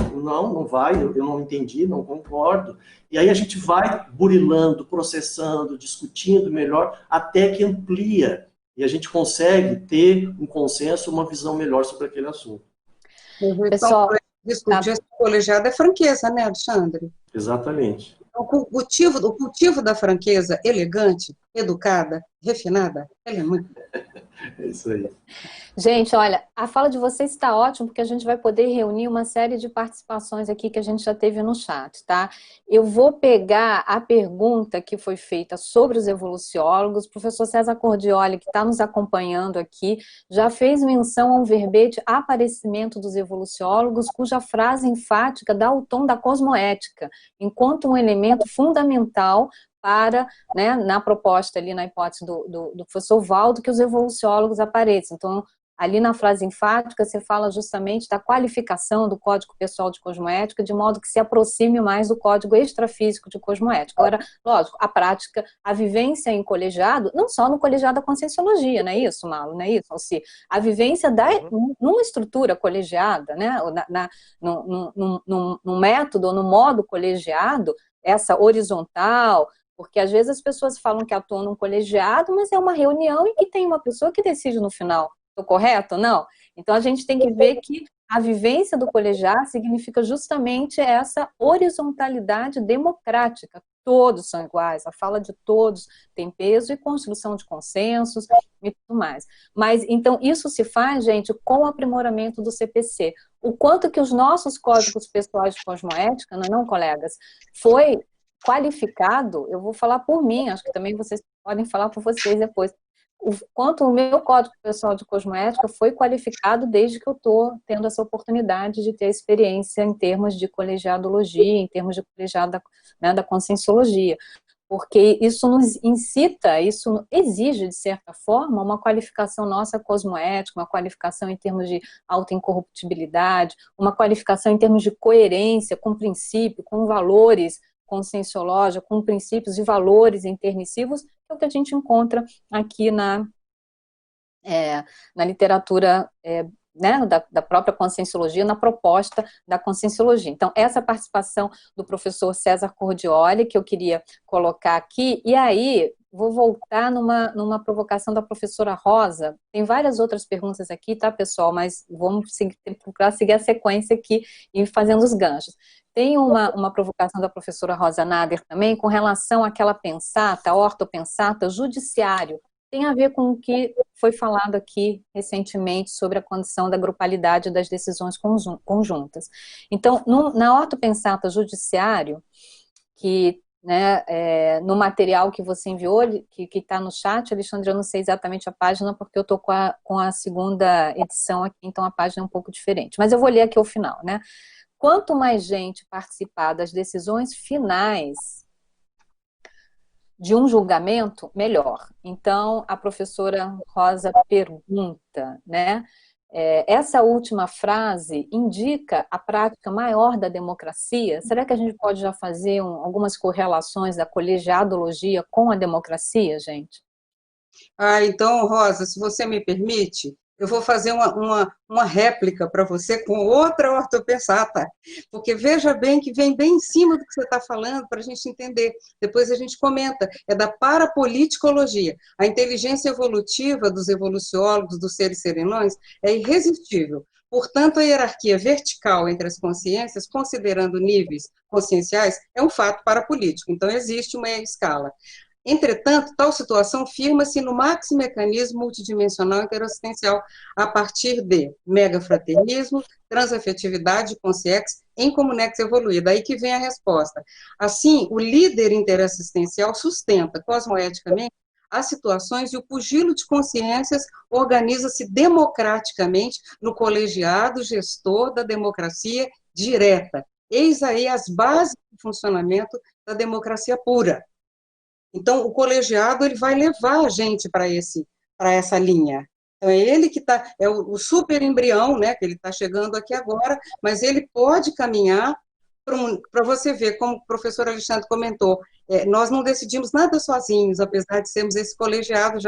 vai, eu não entendi, não concordo. E aí a gente vai burilando, processando, discutindo melhor, até que amplia. E a gente consegue ter um consenso, uma visão melhor sobre aquele assunto. Pessoal, discutir esse colegiado é franqueza, né, Alexandre? Exatamente. O cultivo da franqueza elegante, educada, refinada, ela é muito... É isso aí. Gente, olha, a fala de vocês está ótima, porque a gente vai poder reunir uma série de participações aqui que a gente já teve no chat, tá? Eu vou pegar a pergunta que foi feita sobre os evoluciólogos. O professor César Cordioli, que está nos acompanhando aqui, já fez menção a um verbete aparecimento dos evoluciólogos, cuja frase enfática dá o tom da cosmoética, enquanto um elemento fundamental para, né, na proposta ali, na hipótese do professor Valdo, que os evoluciólogos apareçam. Então, ali na frase enfática, você fala justamente da qualificação do Código Pessoal de Cosmoética, de modo que se aproxime mais do Código Extrafísico de Cosmoética. Agora, lógico, a prática, a vivência em colegiado, não só no colegiado da Conscienciologia, não é isso, Malo, não é isso? Ou seja, a vivência numa estrutura colegiada, né, num método ou no modo colegiado, essa horizontal, porque às vezes as pessoas falam que atuam num colegiado, mas é uma reunião e que tem uma pessoa que decide no final. Estou correto? Não? Então a gente tem que ver que a vivência do colegiado significa justamente essa horizontalidade democrática. Todos são iguais, a fala de todos tem peso e construção de consensos e tudo mais. Mas, então, isso se faz, gente, com o aprimoramento do CPC. O quanto que os nossos códigos pessoais de cosmoética, não, colegas, foi qualificado, eu vou falar por mim, acho que também vocês podem falar por vocês depois, o quanto o meu código pessoal de cosmoética foi qualificado desde que eu estou tendo essa oportunidade de ter experiência em termos de colegiadologia, em termos de colegiado da conscienciologia, porque isso nos incita, isso exige, de certa forma, uma qualificação nossa cosmoética, uma qualificação em termos de autoincorruptibilidade, uma qualificação em termos de coerência com princípio, com valores conscienciológica, com princípios e valores intermissivos, que é o que a gente encontra aqui na literatura né, da própria conscienciologia, na proposta da conscienciologia. Então, essa participação do professor César Cordioli, que eu queria colocar aqui, e aí vou voltar numa provocação da professora Rosa. Tem várias outras perguntas aqui, tá, pessoal? Mas vamos procurar seguir a sequência aqui e fazendo os ganchos. Tem uma provocação da professora Rosa Nader também com relação àquela pensata, ortopensata, judiciário. Tem a ver com o que foi falado aqui recentemente sobre a condição da grupalidade das decisões conjuntas. Então, na ortopensata judiciário, que né, no material que você enviou, que está no chat, Alexandre, eu não sei exatamente a página, porque eu estou com a segunda edição aqui, então a página é um pouco diferente. Mas eu vou ler aqui o final, né? Quanto mais gente participar das decisões finais de um julgamento, melhor. Então, a professora Rosa pergunta, né? Essa última frase indica a prática maior da democracia? Será que a gente pode já fazer algumas correlações da colegiadologia com a democracia, gente? Então, Rosa, se você me permite, eu vou fazer uma réplica para você com outra ortopensata, porque veja bem que vem bem em cima do que você está falando para a gente entender. Depois a gente comenta, é da parapoliticologia. A inteligência evolutiva dos evoluciólogos, dos seres serenões, é irresistível. Portanto, a hierarquia vertical entre as consciências, considerando níveis conscienciais, é um fato parapolítico. Então, existe uma escala. Entretanto, tal situação firma-se no maximecanismo multidimensional interassistencial a partir de megafraternismo, transafetividade e consciex em comunex evoluída. Aí que vem a resposta. Assim, o líder interassistencial sustenta cosmoeticamente as situações e o pugilo de consciências organiza-se democraticamente no colegiado gestor da democracia direta. Eis aí as bases do funcionamento da democracia pura. Então, o colegiado ele vai levar a gente para essa linha. Então, é ele que está, é o super embrião, né, que ele está chegando aqui agora, mas ele pode caminhar para você ver, como o professor Alexandre comentou, nós não decidimos nada sozinhos, apesar de sermos esse colegiado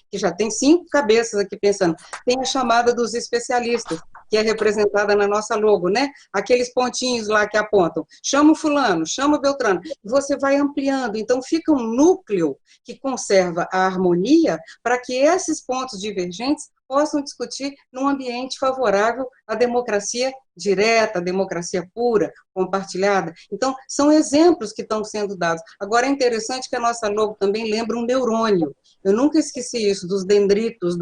que já tem 5 cabeças aqui pensando. Tem a chamada dos especialistas, que é representada na nossa logo, né? Aqueles pontinhos lá que apontam, chama o fulano, chama o Beltrano, e você vai ampliando, então fica um núcleo que conserva a harmonia para que esses pontos divergentes possam discutir num ambiente favorável à democracia direta, à democracia pura, compartilhada. Então, são exemplos que estão sendo dados. Agora, é interessante que a nossa logo também lembra um neurônio. Eu nunca esqueci isso, dos dendritos,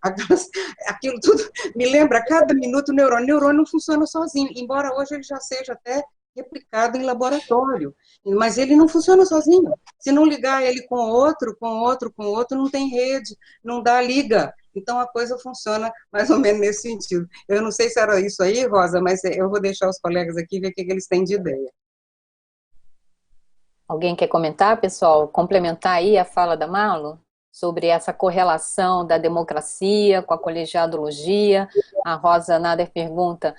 aquilo tudo me lembra a cada minuto o neurônio. O neurônio não funciona sozinho, embora hoje ele já seja até replicado em laboratório, mas ele não funciona sozinho. Se não ligar ele com outro, não tem rede, não dá liga. Então a coisa funciona mais ou menos nesse sentido. Eu não sei se era isso aí, Rosa, mas eu vou deixar os colegas aqui ver o que eles têm de ideia. Alguém quer comentar, pessoal? Complementar aí a fala da Malu? Sobre essa correlação da democracia com a colegiadologia. A Rosa Nader pergunta,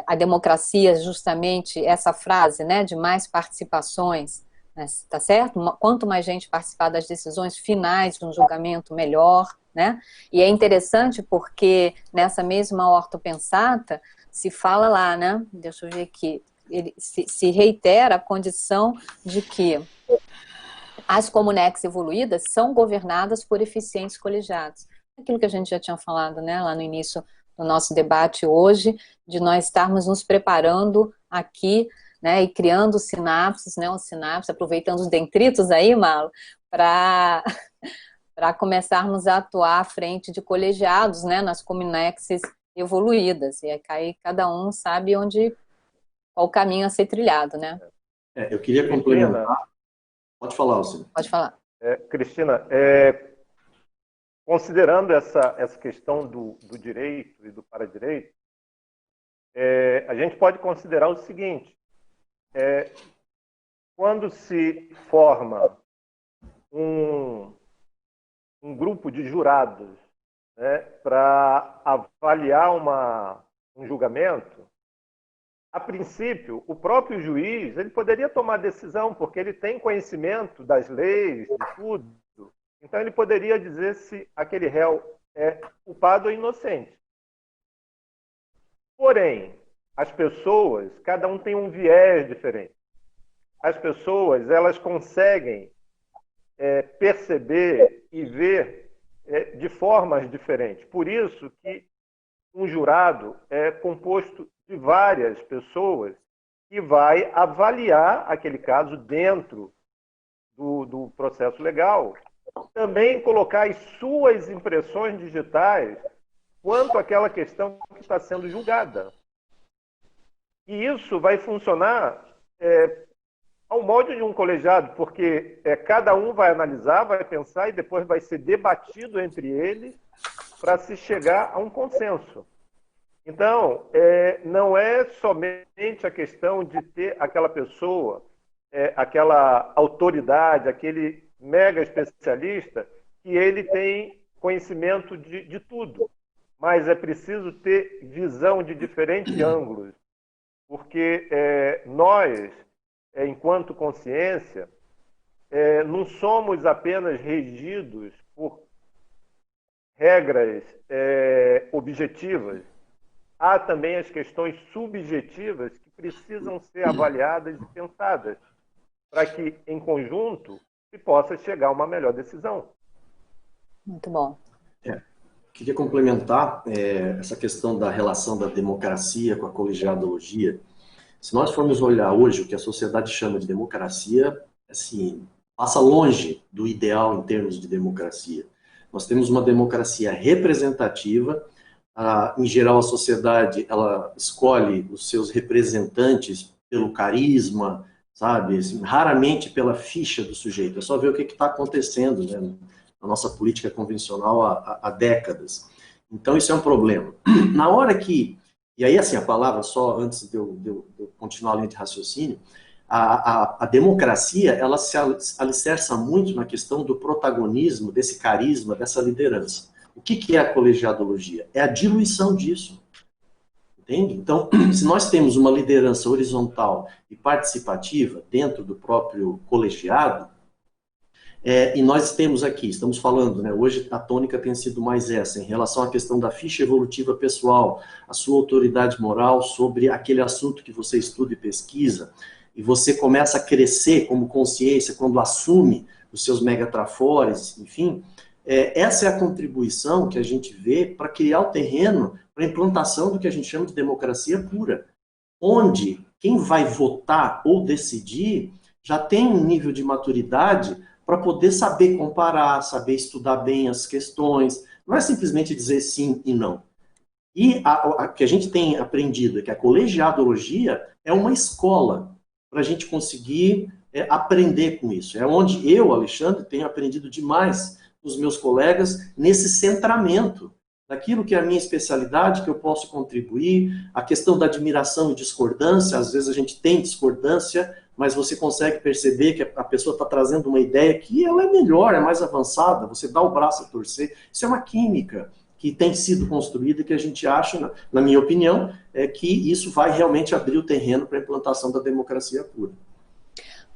a democracia, justamente essa frase, né, de mais participações, né, tá certo? Quanto mais gente participar das decisões finais de um julgamento, melhor, né? E é interessante porque nessa mesma Ordo Pensata se fala lá, né? Deixa eu ver aqui, ele se reitera a condição de que as comunex evoluídas são governadas por eficientes colegiados. Aquilo que a gente já tinha falado, né, lá no início do nosso debate hoje, de nós estarmos nos preparando aqui, né, e criando sinapses, né, os sinapses, aproveitando os dendritos aí, Malu, para começarmos a atuar à frente de colegiados, né, nas comunexes evoluídas. E aí cada um sabe qual o caminho a ser trilhado, né? Eu queria complementar. Pode falar, Alcino. Pode falar. Cristina, considerando essa questão do direito e do paradireito, a gente pode considerar o seguinte, quando se forma um grupo de jurados, né, para avaliar um julgamento, a princípio, o próprio juiz ele poderia tomar decisão, porque ele tem conhecimento das leis, de tudo. Então, ele poderia dizer se aquele réu é culpado ou inocente. Porém, as pessoas, cada um tem um viés diferente. As pessoas, elas conseguem perceber e ver de formas diferentes. Por isso que um jurado é composto de várias pessoas que vai avaliar aquele caso dentro do processo legal. Também colocar as suas impressões digitais quanto àquela questão que está sendo julgada. E isso vai funcionar ao molde de um colegiado, porque cada um vai analisar, vai pensar e depois vai ser debatido entre eles para se chegar a um consenso. Então, não é somente a questão de ter aquela pessoa, aquela autoridade, aquele mega especialista, que ele tem conhecimento de tudo. Mas é preciso ter visão de diferentes ângulos, porque nós, enquanto consciência, não somos apenas regidos por regras objetivas. Há também as questões subjetivas que precisam ser avaliadas e pensadas para que, em conjunto, se possa chegar a uma melhor decisão. Muito bom. Queria complementar essa questão da relação da democracia com a colegiadologia. Se nós formos olhar hoje o que a sociedade chama de democracia, assim, passa longe do ideal em termos de democracia. Nós temos uma democracia representativa. Em geral, a sociedade ela escolhe os seus representantes pelo carisma, sabe? Assim, raramente pela ficha do sujeito. É só ver o que está acontecendo, né, na nossa política convencional há décadas. Então, isso é um problema. Na hora que... E aí, assim, a palavra, só antes de eu continuar a linha de raciocínio, a democracia, ela se alicerça muito na questão do protagonismo, desse carisma, dessa liderança. O que é a colegiadologia? É a diluição disso. Entende? Então, se nós temos uma liderança horizontal e participativa dentro do próprio colegiado, e nós temos aqui, estamos falando, né, hoje a tônica tem sido mais essa, em relação à questão da ficha evolutiva pessoal, a sua autoridade moral sobre aquele assunto que você estuda e pesquisa, e você começa a crescer como consciência quando assume os seus megatrafores, enfim, essa é a contribuição que a gente vê para criar o terreno para a implantação do que a gente chama de democracia pura, onde quem vai votar ou decidir já tem um nível de maturidade para poder saber comparar, saber estudar bem as questões, não é simplesmente dizer sim e não. E a que a gente tem aprendido é que a colegiadologia é uma escola para a gente conseguir aprender com isso. É onde eu, Alexandre, tenho aprendido demais com os meus colegas nesse centramento daquilo que é a minha especialidade, que eu posso contribuir, a questão da admiração e discordância. Às vezes a gente tem discordância, mas você consegue perceber que a pessoa está trazendo uma ideia que ela é melhor, é mais avançada, você dá o braço a torcer. Isso é uma química que tem sido construída e que a gente acha, na minha opinião, que isso vai realmente abrir o terreno para a implantação da democracia pura.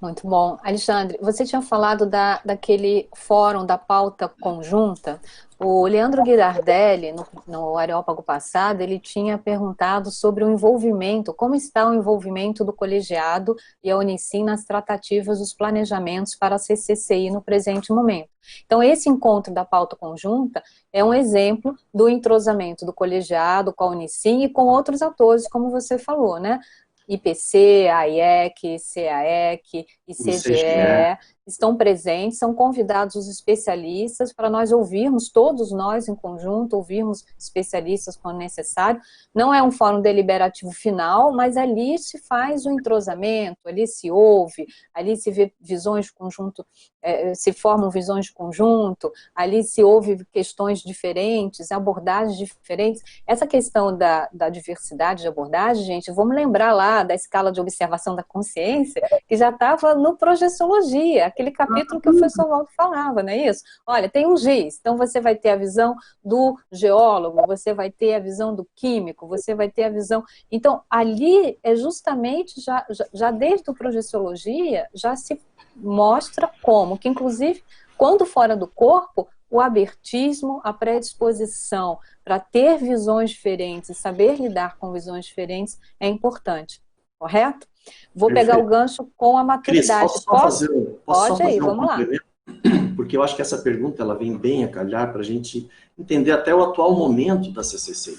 Muito bom. Alexandre, você tinha falado daquele fórum da pauta conjunta. O Leandro Ghirardelli, no Areópago passado, ele tinha perguntado sobre o envolvimento, como está o envolvimento do colegiado e a Unicim nas tratativas dos planejamentos para a CCCI no presente momento. Então, esse encontro da pauta conjunta é um exemplo do entrosamento do colegiado com a Unicim e com outros atores, como você falou, né? IPC, AIEC, CAEC, ICGE, estão presentes, são convidados os especialistas para nós ouvirmos, todos nós em conjunto, ouvirmos especialistas quando necessário. Não é um fórum deliberativo final, mas ali se faz o entrosamento, ali se ouve, ali se vê visões de conjunto, se formam visões de conjunto, ali se ouve questões diferentes, abordagens diferentes. Essa questão da diversidade de abordagem, gente, vamos lembrar lá da escala de observação da consciência, que já estava no Projeciologia, aquele capítulo que o professor Waldo falava, não é isso? Olha, tem um giz, então você vai ter a visão do geólogo, você vai ter a visão do químico, você vai ter a visão... Então, ali é justamente, já desde o Projeciologia, já se mostra como, que inclusive, quando fora do corpo, o abertismo, a predisposição para ter visões diferentes e saber lidar com visões diferentes é importante, correto? Vou pegar o gancho com a maturidade. Cris, posso só fazer um vamos lá. Porque eu acho que essa pergunta ela vem bem a calhar para a gente entender até o atual momento da CCCI.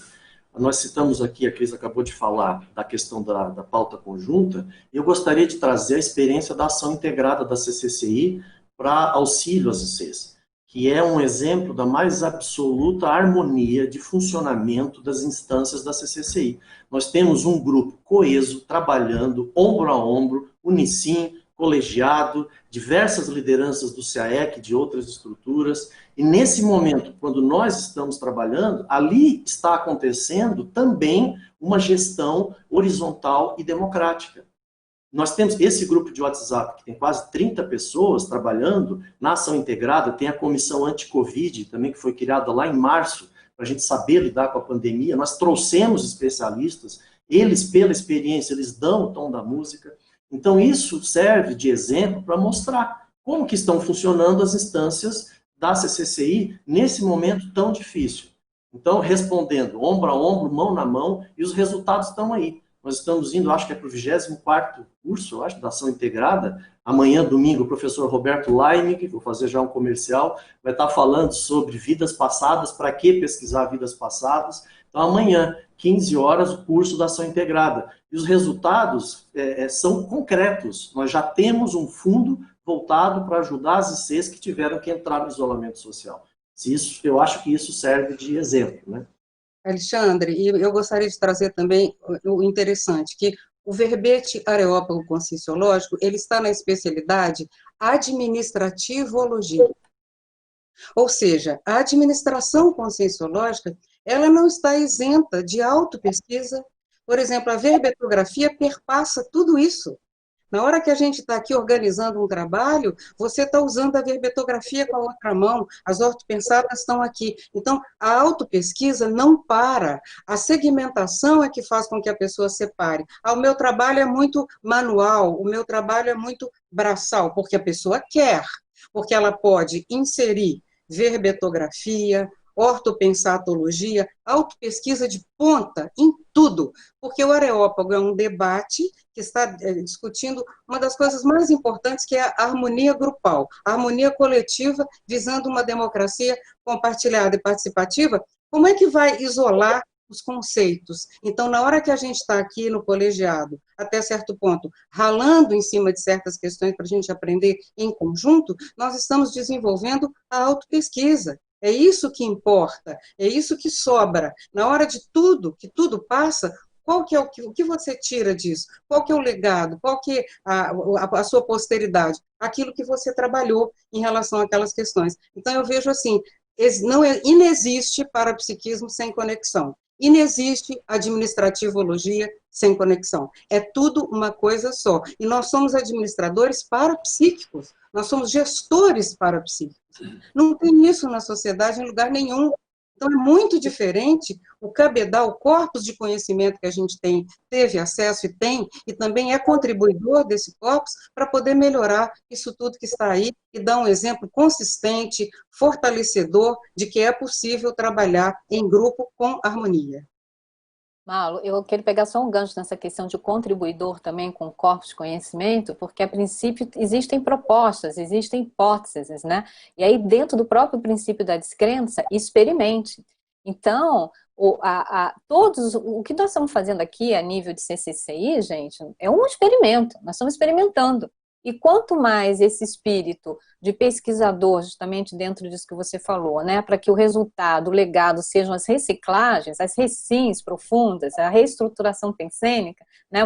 Nós citamos aqui, a Cris acabou de falar da questão da pauta conjunta, e eu gostaria de trazer a experiência da ação integrada da CCCI para auxílio às ICs, que é um exemplo da mais absoluta harmonia de funcionamento das instâncias da CCCI. Nós temos um grupo coeso, trabalhando ombro a ombro, Unicim, colegiado, diversas lideranças do CAEC, de outras estruturas, e nesse momento, quando nós estamos trabalhando, ali está acontecendo também uma gestão horizontal e democrática. Nós temos esse grupo de WhatsApp, que tem quase 30 pessoas trabalhando na ação integrada, tem a comissão anti-Covid também, que foi criada lá em março, para a gente saber lidar com a pandemia. Nós trouxemos especialistas, eles, pela experiência, eles dão o tom da música. Então, isso serve de exemplo para mostrar como que estão funcionando as instâncias da CCCI nesse momento tão difícil. Então, respondendo ombro a ombro, mão na mão, e os resultados estão aí. Nós estamos indo, acho que é para o 24º curso, eu acho, da ação integrada. Amanhã, domingo, o professor Roberto Laime, que vou fazer já um comercial, vai estar falando sobre vidas passadas, para que pesquisar vidas passadas. Então, amanhã, 15 horas, o curso da ação integrada. E os resultados são concretos. Nós já temos um fundo voltado para ajudar as ICs que tiveram que entrar no isolamento social. Eu acho que isso serve de exemplo, né? Alexandre, e eu gostaria de trazer também o interessante, que o verbete areópago conscienciológico, ele está na especialidade administrativologia. Ou seja, a administração conscienciológica, ela não está isenta de autopesquisa. Por exemplo, a verbetografia perpassa tudo isso. Na hora que a gente está aqui organizando um trabalho, você está usando a verbetografia com a outra mão, as ortopensadas estão aqui. Então, a autopesquisa não para. A segmentação é que faz com que a pessoa separe. O meu trabalho é muito manual, o meu trabalho é muito braçal, porque a pessoa quer, porque ela pode inserir verbetografia, ortopensatologia, autopesquisa de ponta em tudo, porque o Areópago é um debate que está discutindo uma das coisas mais importantes, que é a harmonia grupal, a harmonia coletiva, visando uma democracia compartilhada e participativa. Como é que vai isolar os conceitos? Então, na hora que a gente está aqui no colegiado, até certo ponto, ralando em cima de certas questões para a gente aprender em conjunto, nós estamos desenvolvendo a autopesquisa. É isso que importa, é isso que sobra. Na hora de tudo, que tudo passa, qual que é o que você tira disso? Qual que é o legado? Qual que é a sua posteridade? Aquilo que você trabalhou em relação àquelas questões. Então, eu vejo assim, inexiste parapsiquismo sem conexão. Inexiste administrativologia sem conexão. É tudo uma coisa só. E nós somos administradores parapsíquicos. Nós somos gestores parapsíquicos. Não tem isso na sociedade em lugar nenhum. Então, é muito diferente o cabedal, o corpus de conhecimento que a gente teve acesso e também é contribuidor desse corpus para poder melhorar isso tudo que está aí e dar um exemplo consistente, fortalecedor de que é possível trabalhar em grupo com harmonia. Malu, eu quero pegar só um gancho nessa questão de contribuidor também com corpos de conhecimento, porque a princípio existem propostas, existem hipóteses, né? E aí dentro do próprio princípio da descrença, experimente. Então, o que nós estamos fazendo aqui a nível de CCCI, gente, é um experimento, nós estamos experimentando. E quanto mais esse espírito de pesquisador, justamente dentro disso que você falou, né, para que o resultado, o legado sejam as reciclagens, as recins profundas, a reestruturação pensênica, né,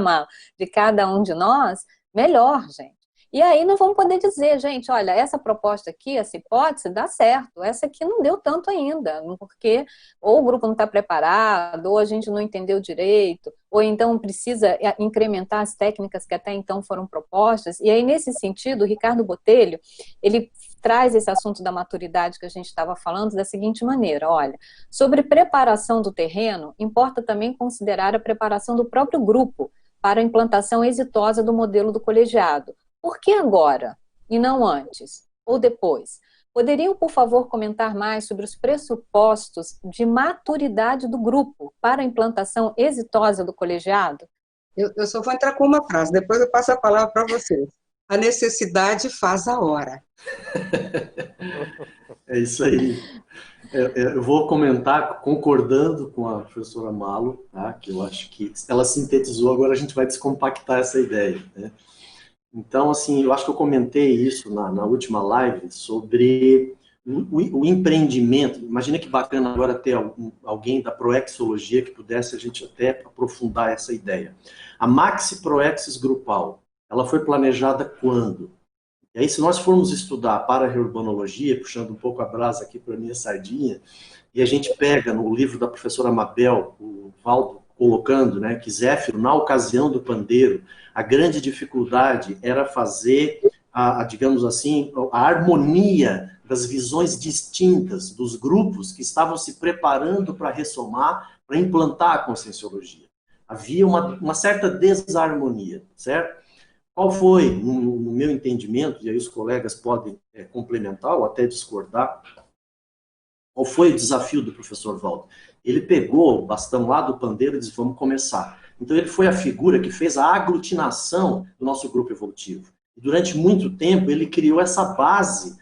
de cada um de nós, melhor, gente. E aí nós vamos poder dizer, gente, olha, essa proposta aqui, essa hipótese, dá certo, essa aqui não deu tanto ainda, porque ou o grupo não está preparado, ou a gente não entendeu direito, ou então precisa incrementar as técnicas que até então foram propostas. E aí, nesse sentido, o Ricardo Botelho, ele traz esse assunto da maturidade que a gente estava falando da seguinte maneira, olha, sobre preparação do terreno, importa também considerar a preparação do próprio grupo para a implantação exitosa do modelo do colegiado. Por que agora, e não antes, ou depois? Poderiam, por favor, comentar mais sobre os pressupostos de maturidade do grupo para a implantação exitosa do colegiado? Eu só vou entrar com uma frase, depois eu passo a palavra para vocês. A necessidade faz a hora. É isso aí. Eu vou comentar concordando com a professora Malu, tá? Que eu acho que ela sintetizou, agora a gente vai descompactar essa ideia, né? Então, assim, eu acho que eu comentei isso na última live sobre o empreendimento. Imagina que bacana agora ter alguém da Proexologia que pudesse a gente até aprofundar essa ideia. A Maxi Proexis Grupal, ela foi planejada quando? E aí, se nós formos estudar para a reurbanologia, puxando um pouco a brasa aqui para a minha sardinha, e a gente pega no livro da professora Mabel, o Valdo colocando, né, que Zéfiro, na ocasião do pandeiro, a grande dificuldade era fazer, digamos assim, a harmonia das visões distintas dos grupos que estavam se preparando para ressomar, para implantar a conscienciologia. Havia uma certa desarmonia, certo? Qual foi, no meu entendimento, e aí os colegas podem complementar ou até discordar, qual foi o desafio do professor Valdo? Ele pegou o bastão lá do pandeiro e disse, vamos começar. Então ele foi a figura que fez a aglutinação do nosso grupo evolutivo. E durante muito tempo ele criou essa base,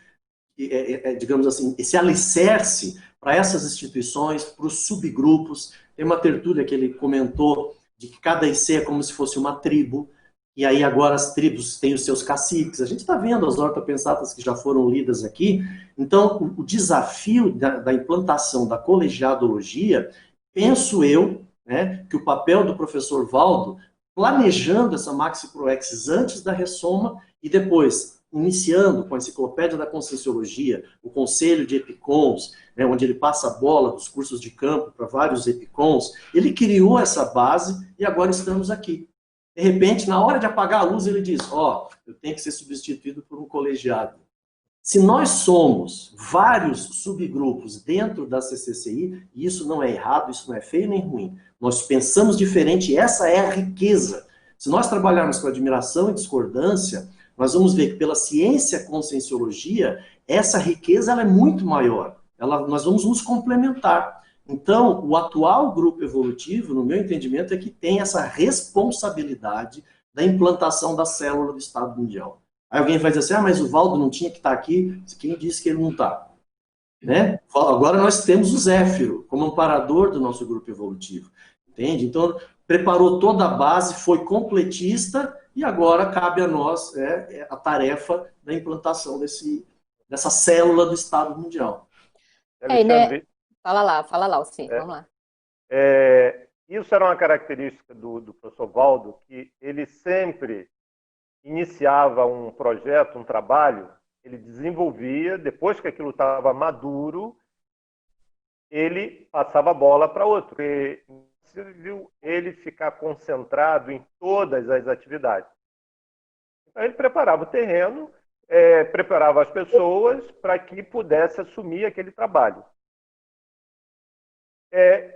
digamos assim, esse alicerce para essas instituições, para os subgrupos. Tem uma tertúlia que ele comentou de que cada IC é como se fosse uma tribo, e aí agora as tribos têm os seus caciques. A gente está vendo as ortopensatas que já foram lidas aqui. Então, o desafio da implantação da colegiadologia, penso eu, né, que o papel do professor Valdo, planejando essa Maxi Proexis antes da ressoma e depois iniciando com a Enciclopédia da Conscienciologia, o Conselho de Epicons, né, onde ele passa a bola dos cursos de campo para vários Epicons, ele criou essa base e agora estamos aqui. De repente, na hora de apagar a luz, ele diz, eu tenho que ser substituído por um colegiado. Se nós somos vários subgrupos dentro da CCCI, e isso não é errado, isso não é feio nem ruim, nós pensamos diferente, e essa é a riqueza. Se nós trabalharmos com admiração e discordância, nós vamos ver que pela ciência conscienciologia, essa riqueza ela é muito maior. Nós vamos nos complementar. Então, o atual grupo evolutivo, no meu entendimento, é que tem essa responsabilidade da implantação da célula do Estado Mundial. Aí alguém vai dizer assim, mas o Valdo não tinha que estar aqui. Quem disse que ele não está? Né? Agora nós temos o Zéfiro como amparador do nosso grupo evolutivo. Entende? Então, preparou toda a base, foi completista, e agora cabe a nós a tarefa da implantação dessa célula do Estado Mundial. Né? Fala lá, sim, vamos lá. Isso era uma característica do professor Valdo, que ele sempre iniciava um projeto, um trabalho, ele desenvolvia, depois que aquilo estava maduro, ele passava a bola para outro. E você viu ele ficar concentrado em todas as atividades. Então, ele preparava o terreno, preparava as pessoas para que pudesse assumir aquele trabalho.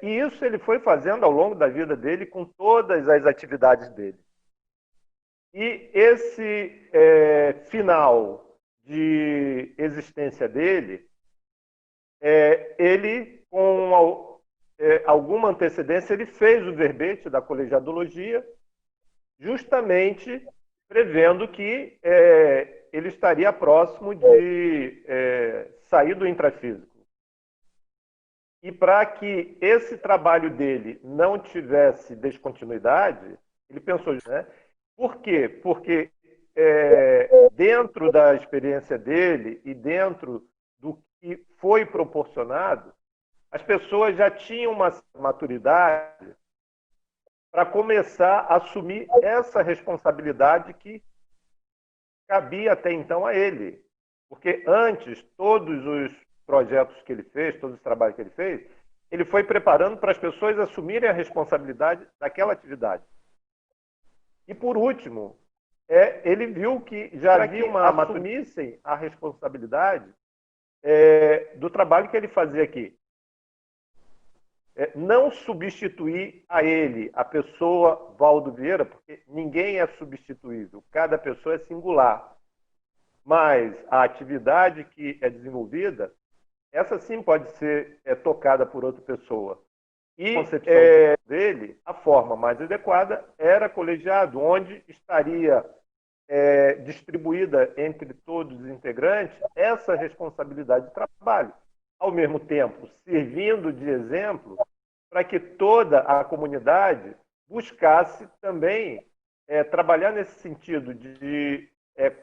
E isso ele foi fazendo ao longo da vida dele com todas as atividades dele. E esse final de existência dele, ele, com alguma antecedência, ele fez o verbete da colegiadologia, justamente prevendo que ele estaria próximo de sair do intrafísico. E para que esse trabalho dele não tivesse descontinuidade, ele pensou, né? Por quê? Porque dentro da experiência dele e dentro do que foi proporcionado, as pessoas já tinham uma maturidade para começar a assumir essa responsabilidade que cabia até então a ele. Porque antes, todos os projetos que ele fez, todos os trabalhos que ele fez, ele foi preparando para as pessoas assumirem a responsabilidade daquela atividade. E, por último, ele viu que já havia assumissem a responsabilidade do trabalho que ele fazia aqui. Não substituir a ele, a pessoa Valdo Vieira, porque ninguém é substituível, cada pessoa é singular. Mas a atividade que é desenvolvida, essa sim pode ser tocada por outra pessoa. E a concepção dele, a forma mais adequada era colegiado, onde estaria distribuída entre todos os integrantes essa responsabilidade de trabalho. Ao mesmo tempo, servindo de exemplo para que toda a comunidade buscasse também trabalhar nesse sentido de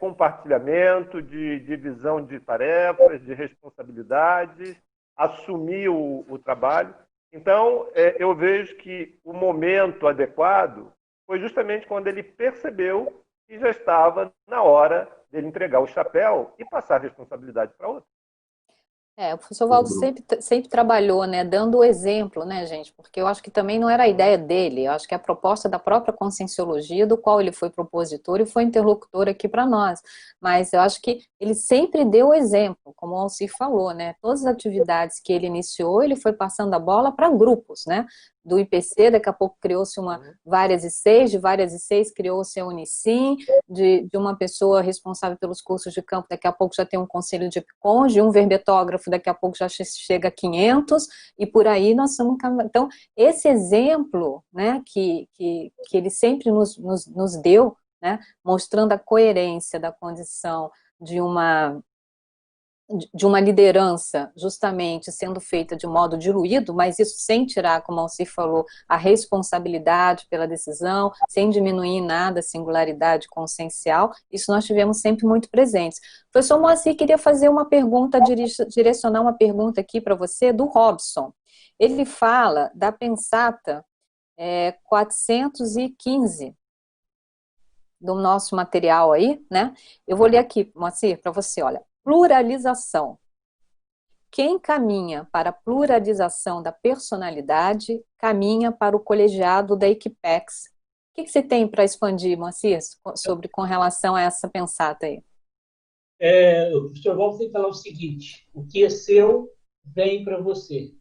compartilhamento, de divisão de tarefas, de responsabilidades, assumir o trabalho. Então, eu vejo que o momento adequado foi justamente quando ele percebeu que já estava na hora dele entregar o chapéu e passar a responsabilidade para outro. O professor Valdo sempre trabalhou, né, dando o exemplo, né, gente, porque eu acho que também não era a ideia dele, eu acho que é a proposta da própria Conscienciologia, do qual ele foi propositor e foi interlocutor aqui para nós, mas eu acho que ele sempre deu o exemplo, como o Alcir falou, né, todas as atividades que ele iniciou, ele foi passando a bola para grupos, né, do IPC, daqui a pouco criou-se várias I6, de várias I6 criou-se a Unicim, de uma pessoa responsável pelos cursos de campo, daqui a pouco já tem um conselho de EPCONG, um verbetógrafo, daqui a pouco já chega a 500, e por aí nós estamos... Então, esse exemplo, né, que ele sempre nos deu, né, mostrando a coerência da condição de uma liderança justamente sendo feita de modo diluído, mas isso sem tirar, como o Alcir falou, a responsabilidade pela decisão, sem diminuir em nada a singularidade consciencial, isso nós tivemos sempre muito presentes. O professor Moacir queria fazer uma pergunta, direcionar uma pergunta aqui para você, do Robson. Ele fala da Pensata 415, do nosso material aí, né? Eu vou ler aqui, Moacir, para você, olha. Pluralização. Quem caminha para a pluralização da personalidade, caminha para o colegiado da Equipex. O que você tem para expandir, Moacir, com relação a essa pensata aí? O professor Valdo tem que falar o seguinte: o que é seu, vem para você.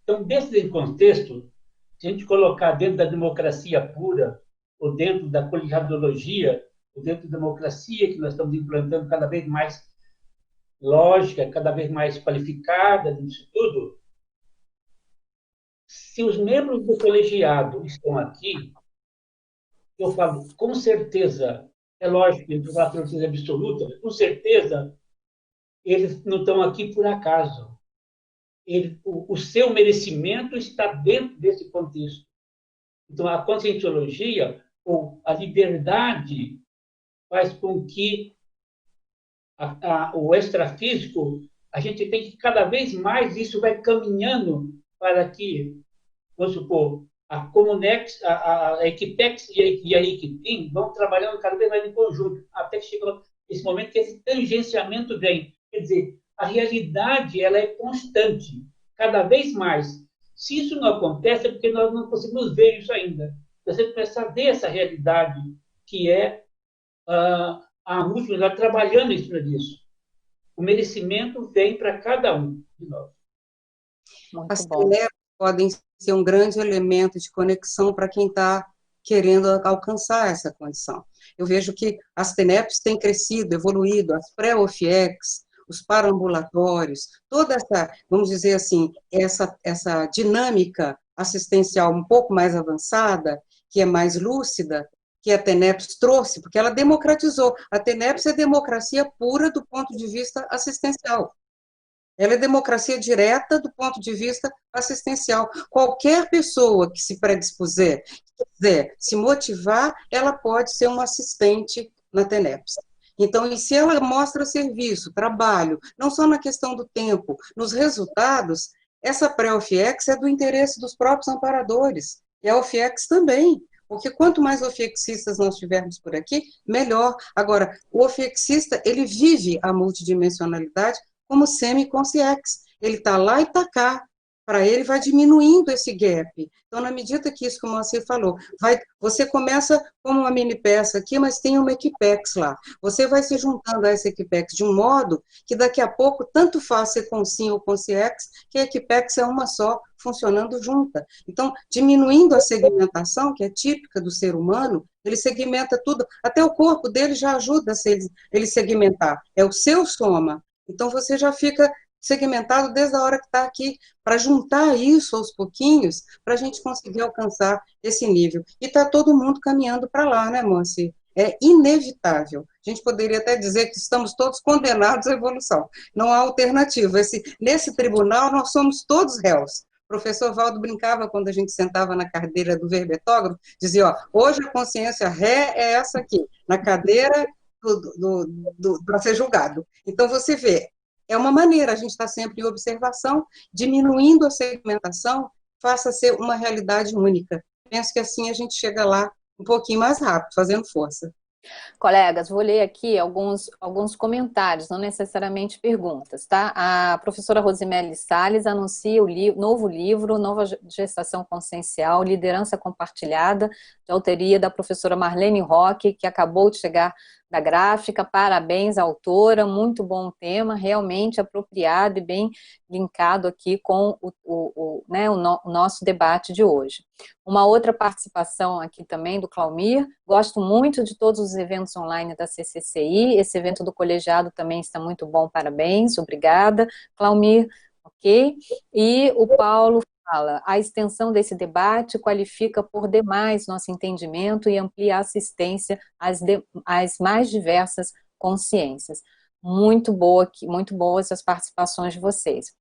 Então, desse contexto, se a gente colocar dentro da democracia pura, ou dentro da colegiadologia, ou dentro da democracia que nós estamos implantando cada vez mais lógica, cada vez mais qualificada nisso tudo, Se os membros do colegiado estão aqui, eu falo, com certeza, é lógico, eu falo com certeza absoluta, com certeza, eles não estão aqui por acaso. O seu merecimento está dentro desse contexto. Então, a conscienciologia, ou a liberdade, faz com que o extrafísico, a gente tem que cada vez mais, isso vai caminhando para que, vamos supor, a Comunex, a Equipex e a Equipim vão trabalhando cada vez mais em conjunto, até que chega esse momento que esse tangenciamento vem. Quer dizer, a realidade ela é constante, cada vez mais. Se isso não acontece, é porque nós não conseguimos ver isso ainda. Você começa a ver essa realidade, que é a multiplicidade trabalhando em cima disso. O merecimento vem para cada um de nós. As TENEPs podem ser um grande elemento de conexão para quem está querendo alcançar essa condição. Eu vejo que as TENEPs têm crescido, evoluído, as pré-OFIECs, os paraambulatórios, toda essa, vamos dizer assim, essa dinâmica assistencial um pouco mais avançada, que é mais lúcida, que a TENEPS trouxe, porque ela democratizou. A TENEPS é democracia pura do ponto de vista assistencial. Ela é democracia direta do ponto de vista assistencial. Qualquer pessoa que se predispuser, quiser se motivar, ela pode ser uma assistente na TENEPS. Então, e se ela mostra serviço, trabalho, não só na questão do tempo, nos resultados, essa pré-OFIEX é do interesse dos próprios amparadores, e a OFIEX também, porque quanto mais ofiexistas nós tivermos por aqui, melhor. Agora, o ofiexista, ele vive a multidimensionalidade como semiconsciex. Ele está lá e está cá. Para ele vai diminuindo esse gap. Então, na medida que isso que o Moacir falou, você começa como uma mini peça aqui, mas tem uma equipex lá. Você vai se juntando a essa equipex de um modo que daqui a pouco, tanto faz ser com sim ou com ciex, que a equipex é uma só, funcionando junta. Então, diminuindo a segmentação, que é típica do ser humano, ele segmenta tudo, até o corpo dele já ajuda a ele segmentar. É o seu soma. Então, você já fica segmentado desde a hora que está aqui, para juntar isso aos pouquinhos, para a gente conseguir alcançar esse nível. E está todo mundo caminhando para lá, né, Moacir? É inevitável. A gente poderia até dizer que estamos todos condenados à evolução. Não há alternativa. Nesse tribunal, nós somos todos réus. O professor Valdo brincava quando a gente sentava na cadeira do verbetógrafo, dizia, ó, hoje a consciência ré é essa aqui, na cadeira para ser julgado. Então, você vê, é uma maneira, a gente está sempre em observação, diminuindo a segmentação, faça ser uma realidade única. Penso que assim a gente chega lá um pouquinho mais rápido, fazendo força. Colegas, vou ler aqui alguns comentários, não necessariamente perguntas, tá? A professora Rosemary Salles anuncia o novo livro, Nova Gestação Consciencial, Liderança Compartilhada, de autoria da professora Marlene Roque, que acabou de chegar da gráfica. Parabéns à autora, muito bom tema, realmente apropriado e bem linkado aqui com o nosso debate de hoje. Uma outra participação aqui também do Claumir, gosto muito de todos os eventos online da CCCI, esse evento do colegiado também está muito bom, parabéns, obrigada, Claumir, ok? E o Paulo fala, a extensão desse debate qualifica por demais nosso entendimento e amplia a assistência às mais diversas consciências. Muito boas as participações de vocês.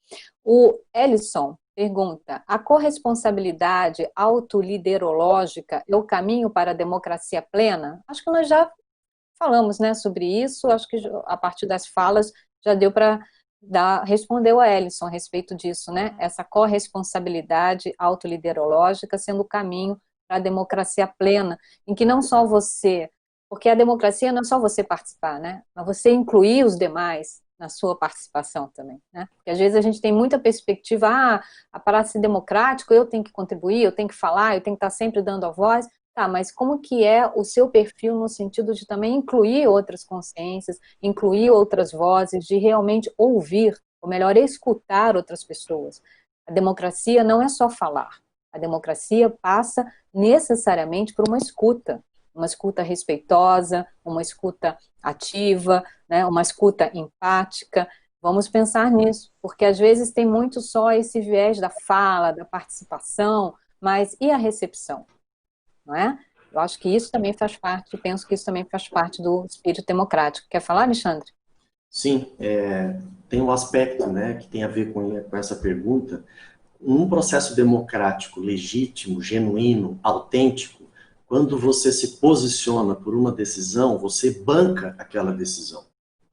O Ellison pergunta, a corresponsabilidade autoliderológica é o caminho para a democracia plena? Acho que nós já falamos, né, sobre isso, acho que a partir das falas já deu para respondeu a Ellison a respeito disso, né, essa corresponsabilidade autoliderológica sendo o caminho para a democracia plena, em que não só você, porque a democracia não é só você participar, né, mas você incluir os demais na sua participação também, né? Porque às vezes a gente tem muita perspectiva, para ser democrático eu tenho que contribuir, eu tenho que falar, eu tenho que estar sempre dando a voz, tá, mas como que é o seu perfil no sentido de também incluir outras consciências, incluir outras vozes, de realmente ouvir, ou melhor, escutar outras pessoas. A democracia não é só falar, a democracia passa necessariamente por uma escuta respeitosa, uma escuta ativa, né, uma escuta empática. Vamos pensar nisso, porque às vezes tem muito só esse viés da fala, da participação, mas e a recepção, não é? Eu acho que isso também faz parte, penso que isso também faz parte do espírito democrático. Quer falar, Alexandre? Sim, tem um aspecto, né, que tem a ver com essa pergunta. Um processo democrático, legítimo, genuíno, autêntico, quando você se posiciona por uma decisão, você banca aquela decisão.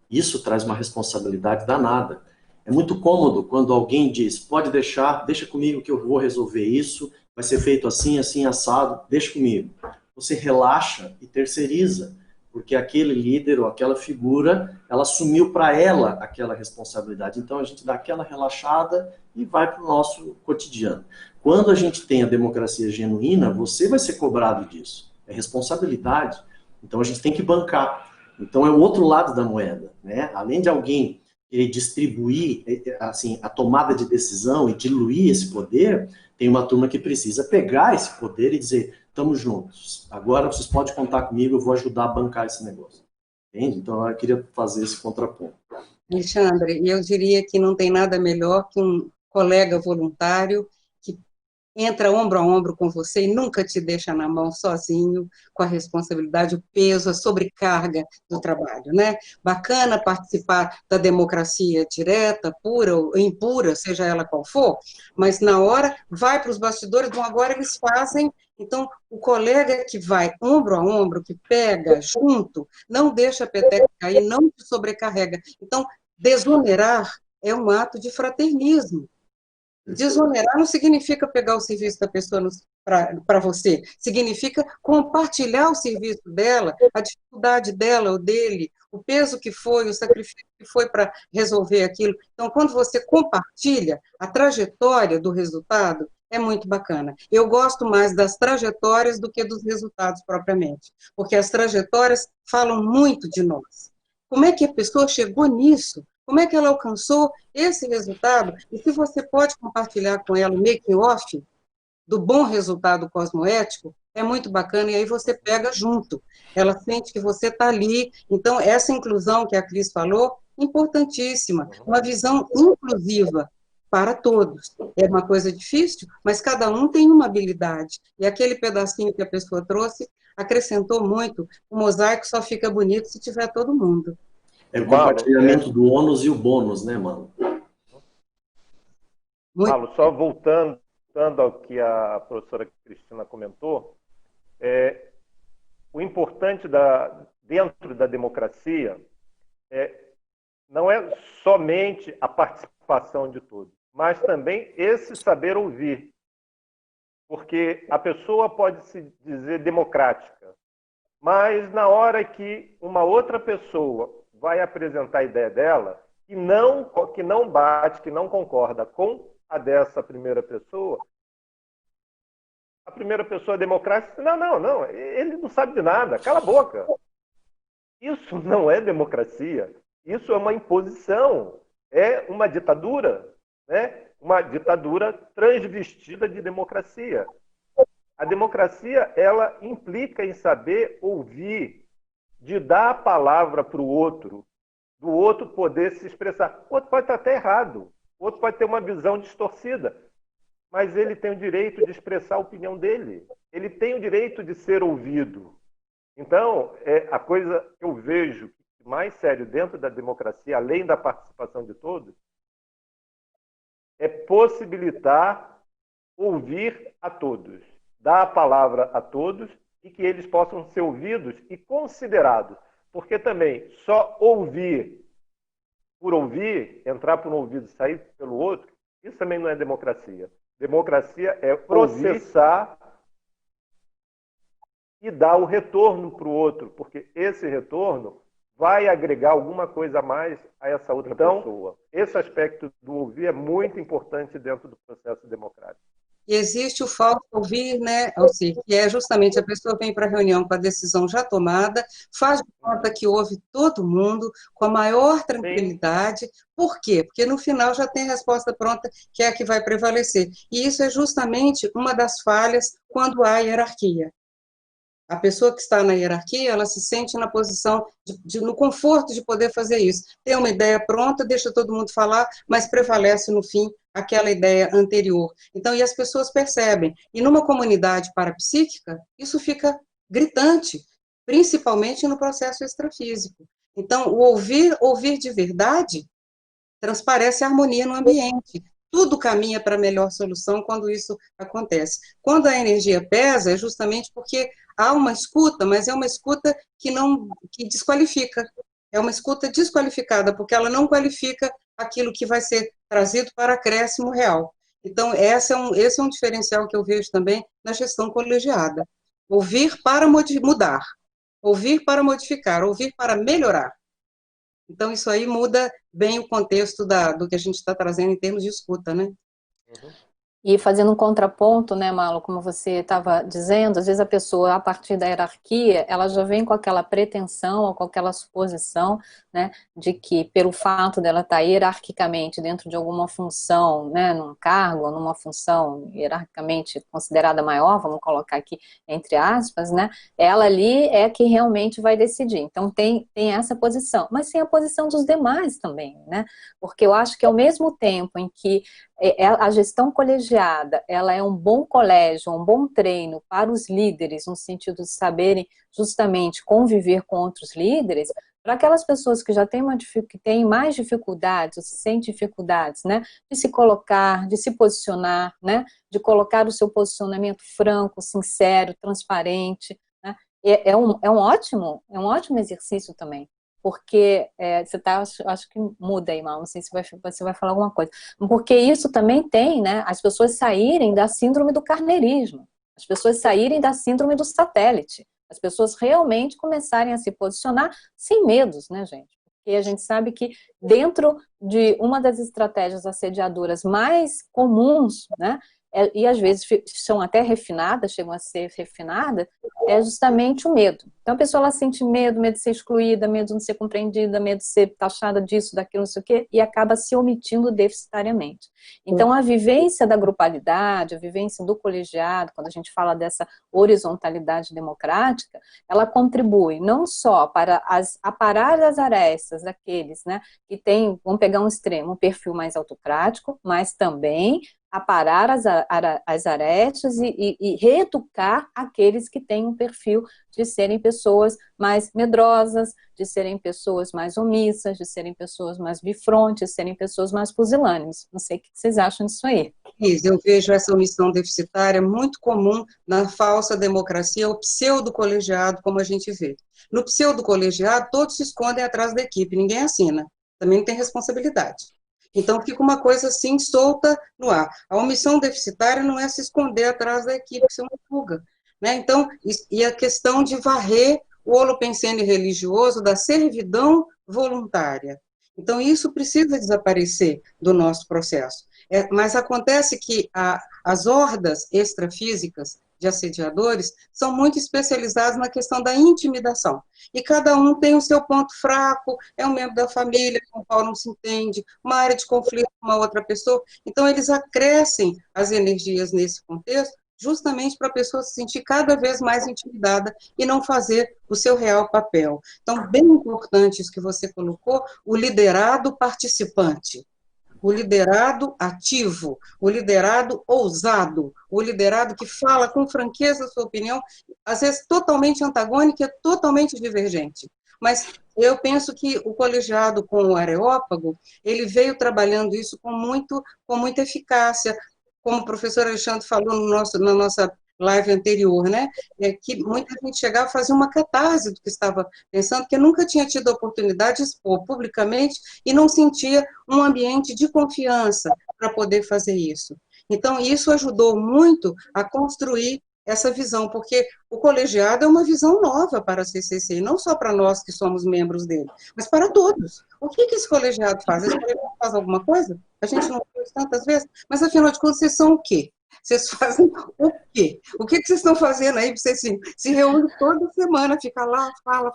Isso traz uma responsabilidade danada. É muito cômodo quando alguém diz, pode deixar, deixa comigo que eu vou resolver isso, vai ser feito assim, assim, assado, deixa comigo. Você relaxa e terceiriza, porque aquele líder ou aquela figura, ela assumiu para ela aquela responsabilidade. Então a gente dá aquela relaxada e vai para o nosso cotidiano. Quando a gente tem a democracia genuína, você vai ser cobrado disso. É responsabilidade. Então a gente tem que bancar. Então é o outro lado da moeda, né? Além de alguém querer distribuir assim, a tomada de decisão e diluir esse poder, tem uma turma que precisa pegar esse poder e dizer, estamos juntos, agora vocês podem contar comigo, eu vou ajudar a bancar esse negócio. Entende? Então eu queria fazer esse contraponto. Alexandre, eu diria que não tem nada melhor que um colega voluntário que entra ombro a ombro com você e nunca te deixa na mão sozinho, com a responsabilidade, o peso, a sobrecarga do trabalho, né? Bacana participar da democracia direta, pura ou impura, seja ela qual for, mas na hora, vai para os bastidores, bom, agora eles fazem, então o colega que vai ombro a ombro, que pega junto, não deixa a peteca cair, não te sobrecarrega. Então, desonerar é um ato de fraternismo. Desonerar não significa pegar o serviço da pessoa para você, significa compartilhar o serviço dela, a dificuldade dela ou dele, o peso que foi, o sacrifício que foi para resolver aquilo. Então, quando você compartilha a trajetória do resultado, é muito bacana. Eu gosto mais das trajetórias do que dos resultados propriamente, porque as trajetórias falam muito de nós. Como é que a pessoa chegou nisso? Como é que ela alcançou esse resultado? E se você pode compartilhar com ela o making-off do bom resultado cosmoético, é muito bacana, e aí você pega junto. Ela sente que você está ali. Então, essa inclusão que a Cris falou, importantíssima. Uma visão inclusiva para todos. É uma coisa difícil, mas cada um tem uma habilidade. E aquele pedacinho que a pessoa trouxe acrescentou muito. O mosaico só fica bonito se tiver todo mundo. É o compartilhamento do ônus e o bônus, né, mano? Malu, só voltando ao que a professora Cristina comentou, o importante dentro da democracia não é somente a participação de todos, mas também esse saber ouvir. Porque a pessoa pode se dizer democrática, mas na hora que uma outra pessoa vai apresentar a ideia dela, que não bate, que não concorda com a dessa primeira pessoa, a primeira pessoa democrática, não, ele não sabe de nada, cala a boca. Isso não é democracia, isso é uma imposição, é uma ditadura, né? Uma ditadura transvestida de democracia. A democracia, ela implica em saber ouvir, de dar a palavra para o outro, do outro poder se expressar. O outro pode estar até errado, o outro pode ter uma visão distorcida, mas ele tem o direito de expressar a opinião dele. Ele tem o direito de ser ouvido. Então, a coisa que eu vejo mais sério dentro da democracia, além da participação de todos, é possibilitar ouvir a todos, dar a palavra a todos e que eles possam ser ouvidos e considerados. Porque também só ouvir por ouvir, entrar por um ouvido e sair pelo outro, isso também não é democracia. Democracia é processar e dar o retorno para o outro, porque esse retorno vai agregar alguma coisa a mais a essa outra pessoa. Esse aspecto do ouvir é muito importante dentro do processo democrático. E existe o falso ouvir, né, Alcir, que é justamente a pessoa vem para a reunião com a decisão já tomada, faz de conta que ouve todo mundo com a maior tranquilidade. Sim. Por quê? Porque no final já tem a resposta pronta, que é a que vai prevalecer. E isso é justamente uma das falhas quando há hierarquia. A pessoa que está na hierarquia, ela se sente na posição, no conforto de poder fazer isso. Tem uma ideia pronta, deixa todo mundo falar, mas prevalece, no fim, aquela ideia anterior. Então, e as pessoas percebem. E numa comunidade parapsíquica, isso fica gritante, principalmente no processo extrafísico. Então, o ouvir de verdade, transparece a harmonia no ambiente. Tudo caminha para a melhor solução quando isso acontece. Quando a energia pesa, é justamente porque há uma escuta, mas é uma escuta que desqualifica. É uma escuta desqualificada, porque ela não qualifica aquilo que vai ser trazido para acréscimo real. Então, esse é um diferencial que eu vejo também na gestão colegiada. Ouvir para mudar, ouvir para modificar, ouvir para melhorar. Então, isso aí muda bem o contexto do que a gente está trazendo em termos de escuta, né? Uhum. E fazendo um contraponto, né, Malu, como você estava dizendo, às vezes a pessoa, a partir da hierarquia, ela já vem com aquela pretensão ou com aquela suposição, né, de que pelo fato dela estar hierarquicamente dentro de alguma função, né, num cargo ou numa função hierarquicamente considerada maior, vamos colocar aqui entre aspas, né, ela ali é que realmente vai decidir. Então tem essa posição, mas tem a posição dos demais também, né, porque eu acho que ao mesmo tempo em que a gestão colegiada, ela é um bom colégio, um bom treino para os líderes, no sentido de saberem justamente conviver com outros líderes, para aquelas pessoas que já têm mais dificuldades, ou sentem dificuldades, né, de se colocar, de se posicionar, né, de colocar o seu posicionamento franco, sincero, transparente, né, é um ótimo exercício também. Porque você está, acho que muda aí, Mal, não sei se você vai falar alguma coisa, porque isso também tem, né, as pessoas saírem da síndrome do carneirismo, as pessoas saírem da síndrome do satélite, as pessoas realmente começarem a se posicionar sem medos, né, gente? Porque a gente sabe que dentro de uma das estratégias assediadoras mais comuns, né, e às vezes são até refinadas, chegam a ser refinadas, é justamente o medo. Então a pessoa ela sente medo de ser excluída, medo de não ser compreendida, medo de ser taxada disso, daquilo, não sei o quê, e acaba se omitindo deficitariamente. Então a vivência da grupalidade, a vivência do colegiado, quando a gente fala dessa horizontalidade democrática, ela contribui não só para aparar as arestas daqueles, né, que têm, vamos pegar um extremo, um perfil mais autocrático, mas também aparar as arestas e reeducar aqueles que têm um perfil de serem pessoas mais medrosas, de serem pessoas mais omissas, de serem pessoas mais bifrontes, de serem pessoas mais pusilânimes. Não sei o que vocês acham disso aí. Eu vejo essa omissão deficitária muito comum na falsa democracia, o pseudo-colegiado, como a gente vê. No pseudo-colegiado, todos se escondem atrás da equipe, ninguém assina, também não tem responsabilidade. Então, fica uma coisa assim, solta no ar. A omissão deficitária não é se esconder atrás da equipe, isso é uma fuga. Né? Então, e a questão de varrer o holopensene religioso da servidão voluntária. Então, isso precisa desaparecer do nosso processo. Mas acontece que as hordas extrafísicas de assediadores são muito especializados na questão da intimidação. E cada um tem o seu ponto fraco, é um membro da família com o qual não se entende, uma área de conflito com uma outra pessoa. Então, eles acrescem as energias nesse contexto, justamente para a pessoa se sentir cada vez mais intimidada e não fazer o seu real papel. Então, bem importante isso que você colocou, o liderado participante. O liderado ativo, o liderado ousado, o liderado que fala com franqueza a sua opinião, às vezes totalmente antagônica, totalmente divergente. Mas eu penso que o colegiado com o Areópago, ele veio trabalhando isso com muita eficácia, como o professor Alexandre falou na nossa live anterior, né, que muita gente chegava a fazer uma catarse do que estava pensando, porque nunca tinha tido a oportunidade de expor publicamente e não sentia um ambiente de confiança para poder fazer isso. Então, isso ajudou muito a construir essa visão, porque o colegiado é uma visão nova para a CCC, não só para nós que somos membros dele, mas para todos. O que esse colegiado faz? Esse colegiado faz alguma coisa? A gente não viu isso tantas vezes, mas afinal de contas, vocês são o quê? Vocês fazem o quê? O que vocês estão fazendo aí? Vocês se reúnem toda semana, fica lá, fala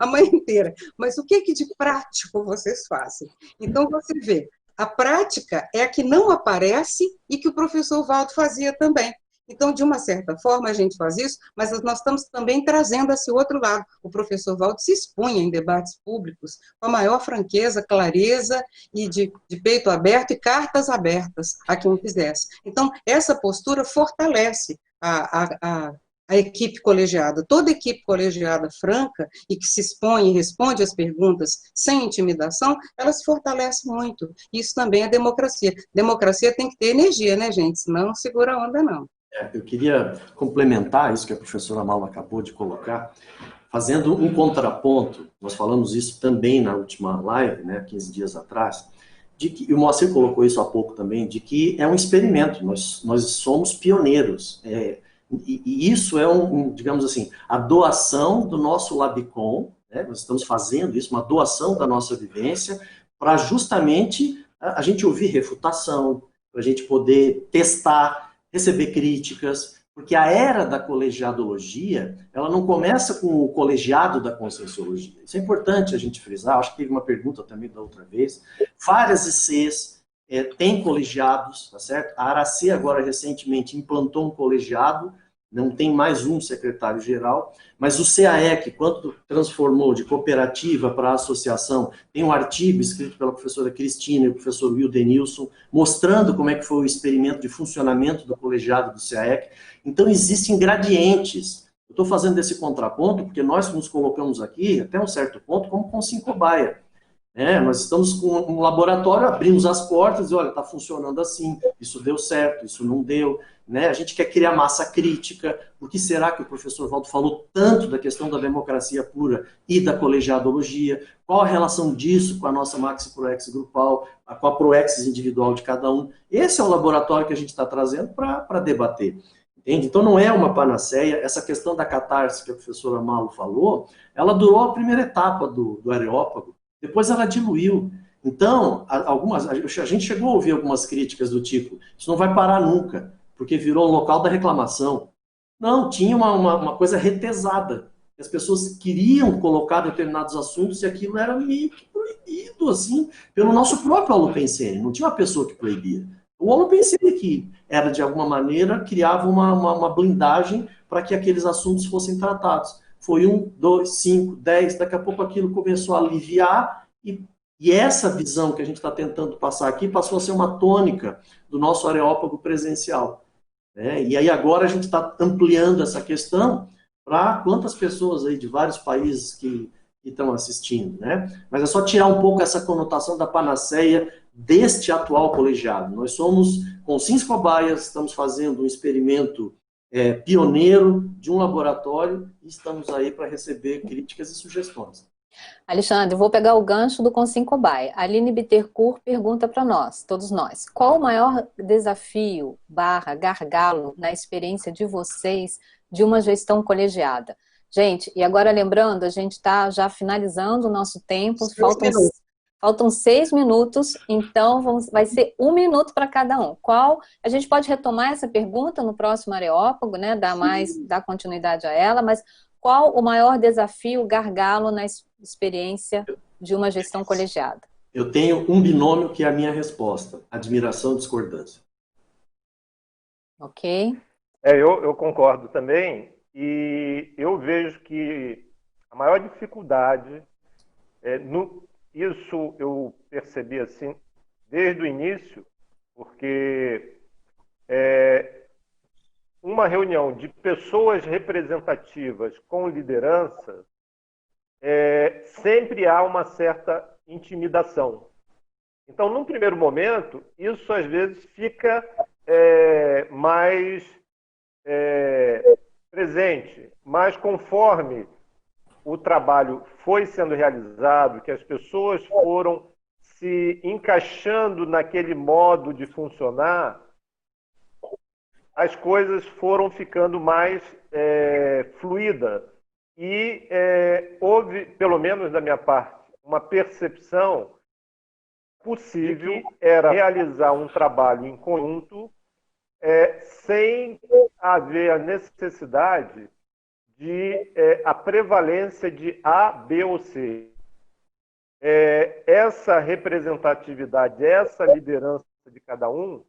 a manhã inteira. Mas o que de prático vocês fazem? Então, você vê, a prática é a que não aparece e que o professor Valdo fazia também. Então, de uma certa forma, a gente faz isso, mas nós estamos também trazendo esse outro lado. O professor Valdo se expunha em debates públicos com a maior franqueza, clareza e de peito aberto e cartas abertas a quem quisesse. Então, essa postura fortalece a equipe colegiada. Toda equipe colegiada franca e que se expõe e responde às perguntas sem intimidação, ela se fortalece muito. Isso também é democracia. Democracia tem que ter energia, né, gente? Senão não segura a onda, não. Eu queria complementar isso que a professora Maula acabou de colocar, fazendo um contraponto. Nós falamos isso também na última live, né, 15 dias atrás, de que, e o Moacir colocou isso há pouco também, de que é um experimento, nós somos pioneiros. E isso é digamos assim, a doação do nosso Labicom, né, nós estamos fazendo isso, uma doação da nossa vivência, para justamente a gente ouvir refutação, para a gente poder testar, receber críticas, porque a era da colegiadologia, ela não começa com o colegiado da conscienciologia. Isso é importante a gente frisar, acho que teve uma pergunta também da outra vez. Várias ICs têm colegiados, tá certo? A Aracê agora recentemente implantou um colegiado, não tem mais um secretário-geral, mas o CAEC, quando transformou de cooperativa para associação, tem um artigo escrito pela professora Cristina e o professor Will Denilson, mostrando como é que foi o experimento de funcionamento do colegiado do CAEC. Então, existem gradientes. Eu estou fazendo esse contraponto porque nós nos colocamos aqui, até um certo ponto, como com cobaia. Nós estamos com um laboratório, abrimos as portas e, olha, está funcionando assim, isso deu certo, isso não deu. A gente quer criar massa crítica. Por que será que o professor Valdo falou tanto da questão da democracia pura e da colegiadologia? Qual a relação disso com a nossa Maxi Proex grupal, com a Proex individual de cada um? Esse é o laboratório que a gente está trazendo para debater. Entende? Então não é uma panaceia. Essa questão da catarse que a professora Malu falou, ela durou a primeira etapa do Areópago. Depois ela diluiu. Então, a gente chegou a ouvir algumas críticas do tipo, isso não vai parar nunca, porque virou um local da reclamação. Não, tinha uma coisa retesada. As pessoas queriam colocar determinados assuntos e aquilo era meio que proibido, assim, pelo nosso próprio Holopensene. Não tinha uma pessoa que proibia. O Holopensene que era, de alguma maneira, criava uma blindagem para que aqueles assuntos fossem tratados. Foi 1, 2, 5, 10, daqui a pouco aquilo começou a aliviar e essa visão que a gente está tentando passar aqui passou a ser uma tônica do nosso Areópago presencial. E aí agora a gente está ampliando essa questão para quantas pessoas aí de vários países que estão assistindo. Mas é só tirar um pouco essa conotação da panaceia deste atual colegiado. Nós somos conscientes cobaias, estamos fazendo um experimento pioneiro de um laboratório e estamos aí para receber críticas e sugestões. Alexandre, vou pegar o gancho do Consim Cobaia. A Aline Bittencourt pergunta para nós, todos nós, qual o maior desafio / gargalo na experiência de vocês de uma gestão colegiada? Gente, e agora lembrando, a gente está já finalizando o nosso tempo, faltam 6 minutos, então vai ser 1 minuto para cada um. A gente pode retomar essa pergunta no próximo Areópago, dar continuidade a ela, mas qual o maior desafio, gargalo na experiência de uma gestão colegiada? Eu tenho um binômio que é a minha resposta, admiração e discordância. Ok. Eu concordo também, e eu vejo que a maior dificuldade isso eu percebi assim desde o início, porque uma reunião de pessoas representativas com liderança, sempre há uma certa intimidação. Então, num primeiro momento, isso às vezes fica mais presente, mas conforme o trabalho foi sendo realizado, que as pessoas foram se encaixando naquele modo de funcionar, as coisas foram ficando mais fluídas. E houve, pelo menos da minha parte, uma percepção possível era realizar um trabalho em conjunto sem haver a necessidade de a prevalência de A, B ou C. Essa representatividade, essa liderança de cada um,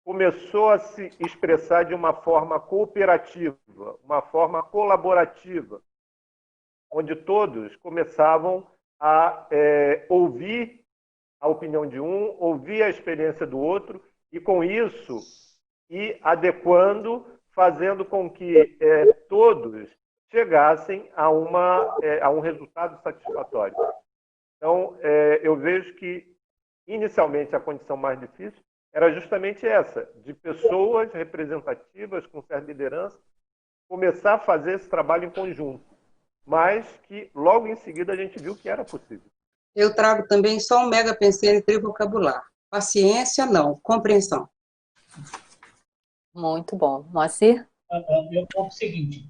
começou a se expressar de uma forma cooperativa, uma forma colaborativa, onde todos começavam a ouvir a opinião de um, ouvir a experiência do outro, e com isso ir adequando, fazendo com que todos chegassem a um resultado satisfatório. Então, eu vejo que, inicialmente, a condição mais difícil era justamente essa, de pessoas representativas, com certa liderança, começar a fazer esse trabalho em conjunto, mas que logo em seguida a gente viu que era possível. Eu trago também só um mega pensene trivocabular. Paciência, não. Compreensão. Muito bom. Moacir? Eu ponto o seguinte,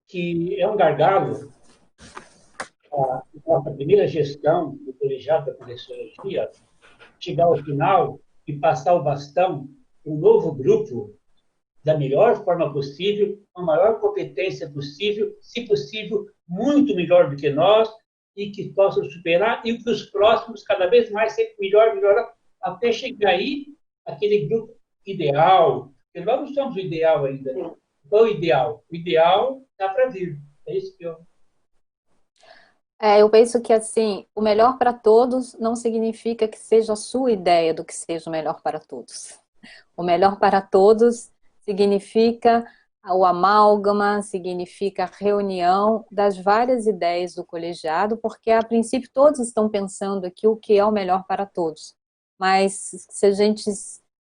que é um gargalo a nossa primeira gestão do colegiado da Conscienciologia chegar ao final e passar o bastão para um novo grupo da melhor forma possível, com a maior competência possível, se possível, muito melhor do que nós, e que possam superar, e que os próximos cada vez mais sempre melhor, até chegar aí aquele grupo ideal, porque nós não somos o ideal ainda. Qual é o ideal? O ideal está para vir. É isso que eu... Eu penso que, assim, o melhor para todos não significa que seja a sua ideia do que seja o melhor para todos. O melhor para todos significa o amálgama, significa a reunião das várias ideias do colegiado, porque, a princípio, todos estão pensando aqui o que é o melhor para todos. Mas, se a gente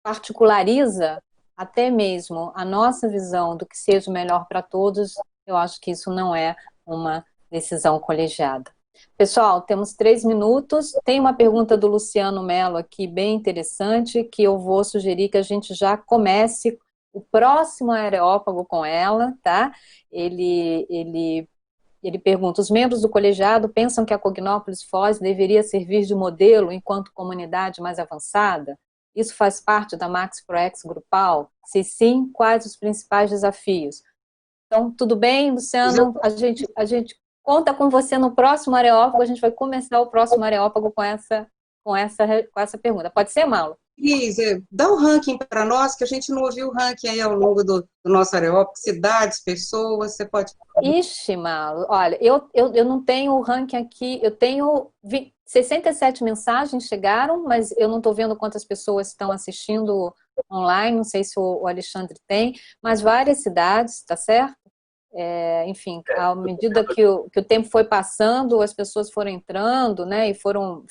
particulariza até mesmo a nossa visão do que seja o melhor para todos, eu acho que isso não é uma decisão colegiada. Pessoal, temos 3 minutos. Tem uma pergunta do Luciano Mello aqui, bem interessante, que eu vou sugerir que a gente já comece o próximo Areópago com ela, tá? Ele pergunta, os membros do colegiado pensam que a Cognópolis Foz deveria servir de modelo enquanto comunidade mais avançada? Isso faz parte da Max ProEx grupal? Se sim, quais os principais desafios? Então, tudo bem, Luciano? A gente conta com você no próximo Areópago, a gente vai começar o próximo Areópago com essa pergunta. Pode ser, Malo? Cris, dá um ranking para nós, que a gente não ouviu o ranking aí ao longo do nosso Areópago, cidades, pessoas, você pode... Ixi, Malo, olha, eu não tenho o ranking aqui, eu tenho 67 mensagens chegaram, mas eu não estou vendo quantas pessoas estão assistindo online, não sei se o Alexandre tem, mas várias cidades, tá certo? Enfim, à medida que o tempo foi passando, as pessoas foram entrando, né, e foram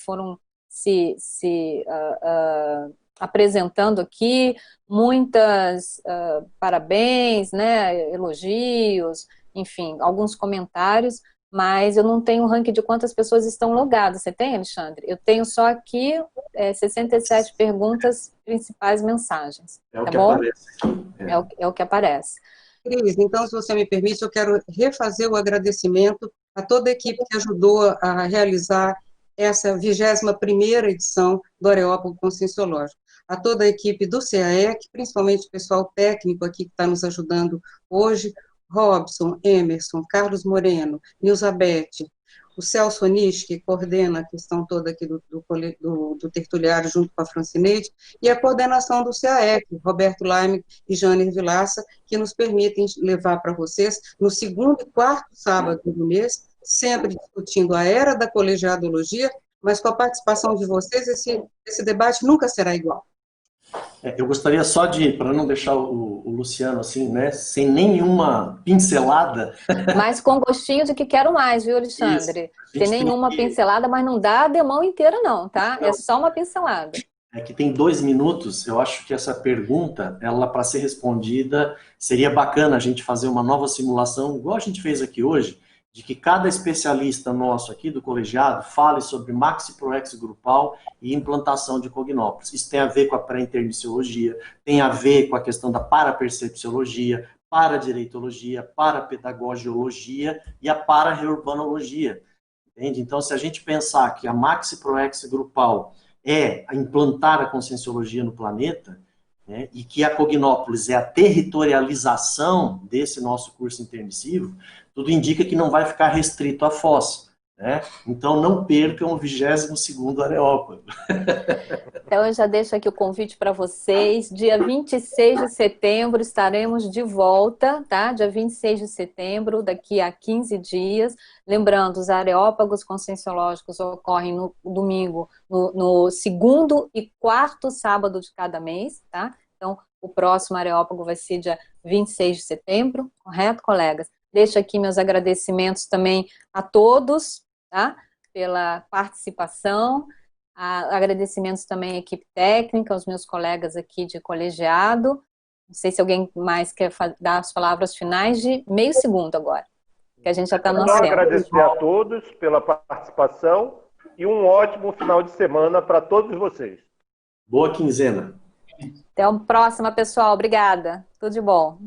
se apresentando aqui, muitas parabéns, né, elogios, enfim, alguns comentários, mas eu não tenho o ranking de quantas pessoas estão logadas. Você tem, Alexandre? Eu tenho só aqui 67 perguntas, principais mensagens. É o tá que bom? aparece aqui. É o que aparece. Cris, então, se você me permite, eu quero refazer o agradecimento a toda a equipe que ajudou a realizar essa 21ª edição do Areópago Conscienciológico. A toda a equipe do CAEC, principalmente o pessoal técnico aqui que está nos ajudando hoje, Robson, Emerson, Carlos Moreno, Nilzabete, o Celso Anis, que coordena a questão toda aqui do tertuliário junto com a Francineide, e a coordenação do CAEC, Roberto Laime e Janer Vilaça, que nos permitem levar para vocês, no 2º e 4º sábado do mês, sempre discutindo a era da colegiadologia, mas com a participação de vocês, esse debate nunca será igual. Eu gostaria só de, para não deixar o Luciano assim, né, sem nenhuma pincelada. Mas com gostinho de que quero mais, viu, Alexandre? Sem nenhuma pincelada, mas não dá a demão inteira não, tá? Não. É só uma pincelada. É que tem 2 minutos, eu acho que essa pergunta, ela para ser respondida, seria bacana a gente fazer uma nova simulação, igual a gente fez aqui hoje, de que cada especialista nosso aqui do colegiado fale sobre Maxi ProEx grupal e implantação de Cognópolis. Isso tem a ver com a pré-interniciologia, tem a ver com a questão da parapercepciologia, paradireitologia, parapedagogiologia e a para-reurbanologia. Entende? Então, se a gente pensar que a Maxi ProEx grupal é implantar a conscienciologia no planeta, né, e que a Cognópolis é a territorialização desse nosso curso intermissivo, tudo indica que não vai ficar restrito à Foz. né? Então não percam o 22º Areópago. Então eu já deixo aqui o convite para vocês. Dia 26 de setembro estaremos de volta, tá? Dia 26 de setembro, daqui a 15 dias. Lembrando, os areópagos conscienciológicos ocorrem no domingo, no segundo e quarto sábado de cada mês, tá? Então, o próximo areópago vai ser dia 26 de setembro, correto, colegas? Deixo aqui meus agradecimentos também a todos, tá? Pela participação. Agradecimentos também à equipe técnica, aos meus colegas aqui de colegiado. Não sei se alguém mais quer dar as palavras finais de meio segundo agora, que a gente já está no Só tempo. agradecer a todos pela participação e um ótimo final de semana para todos vocês. Boa quinzena. Até a próxima, pessoal. Obrigada. Tudo de bom.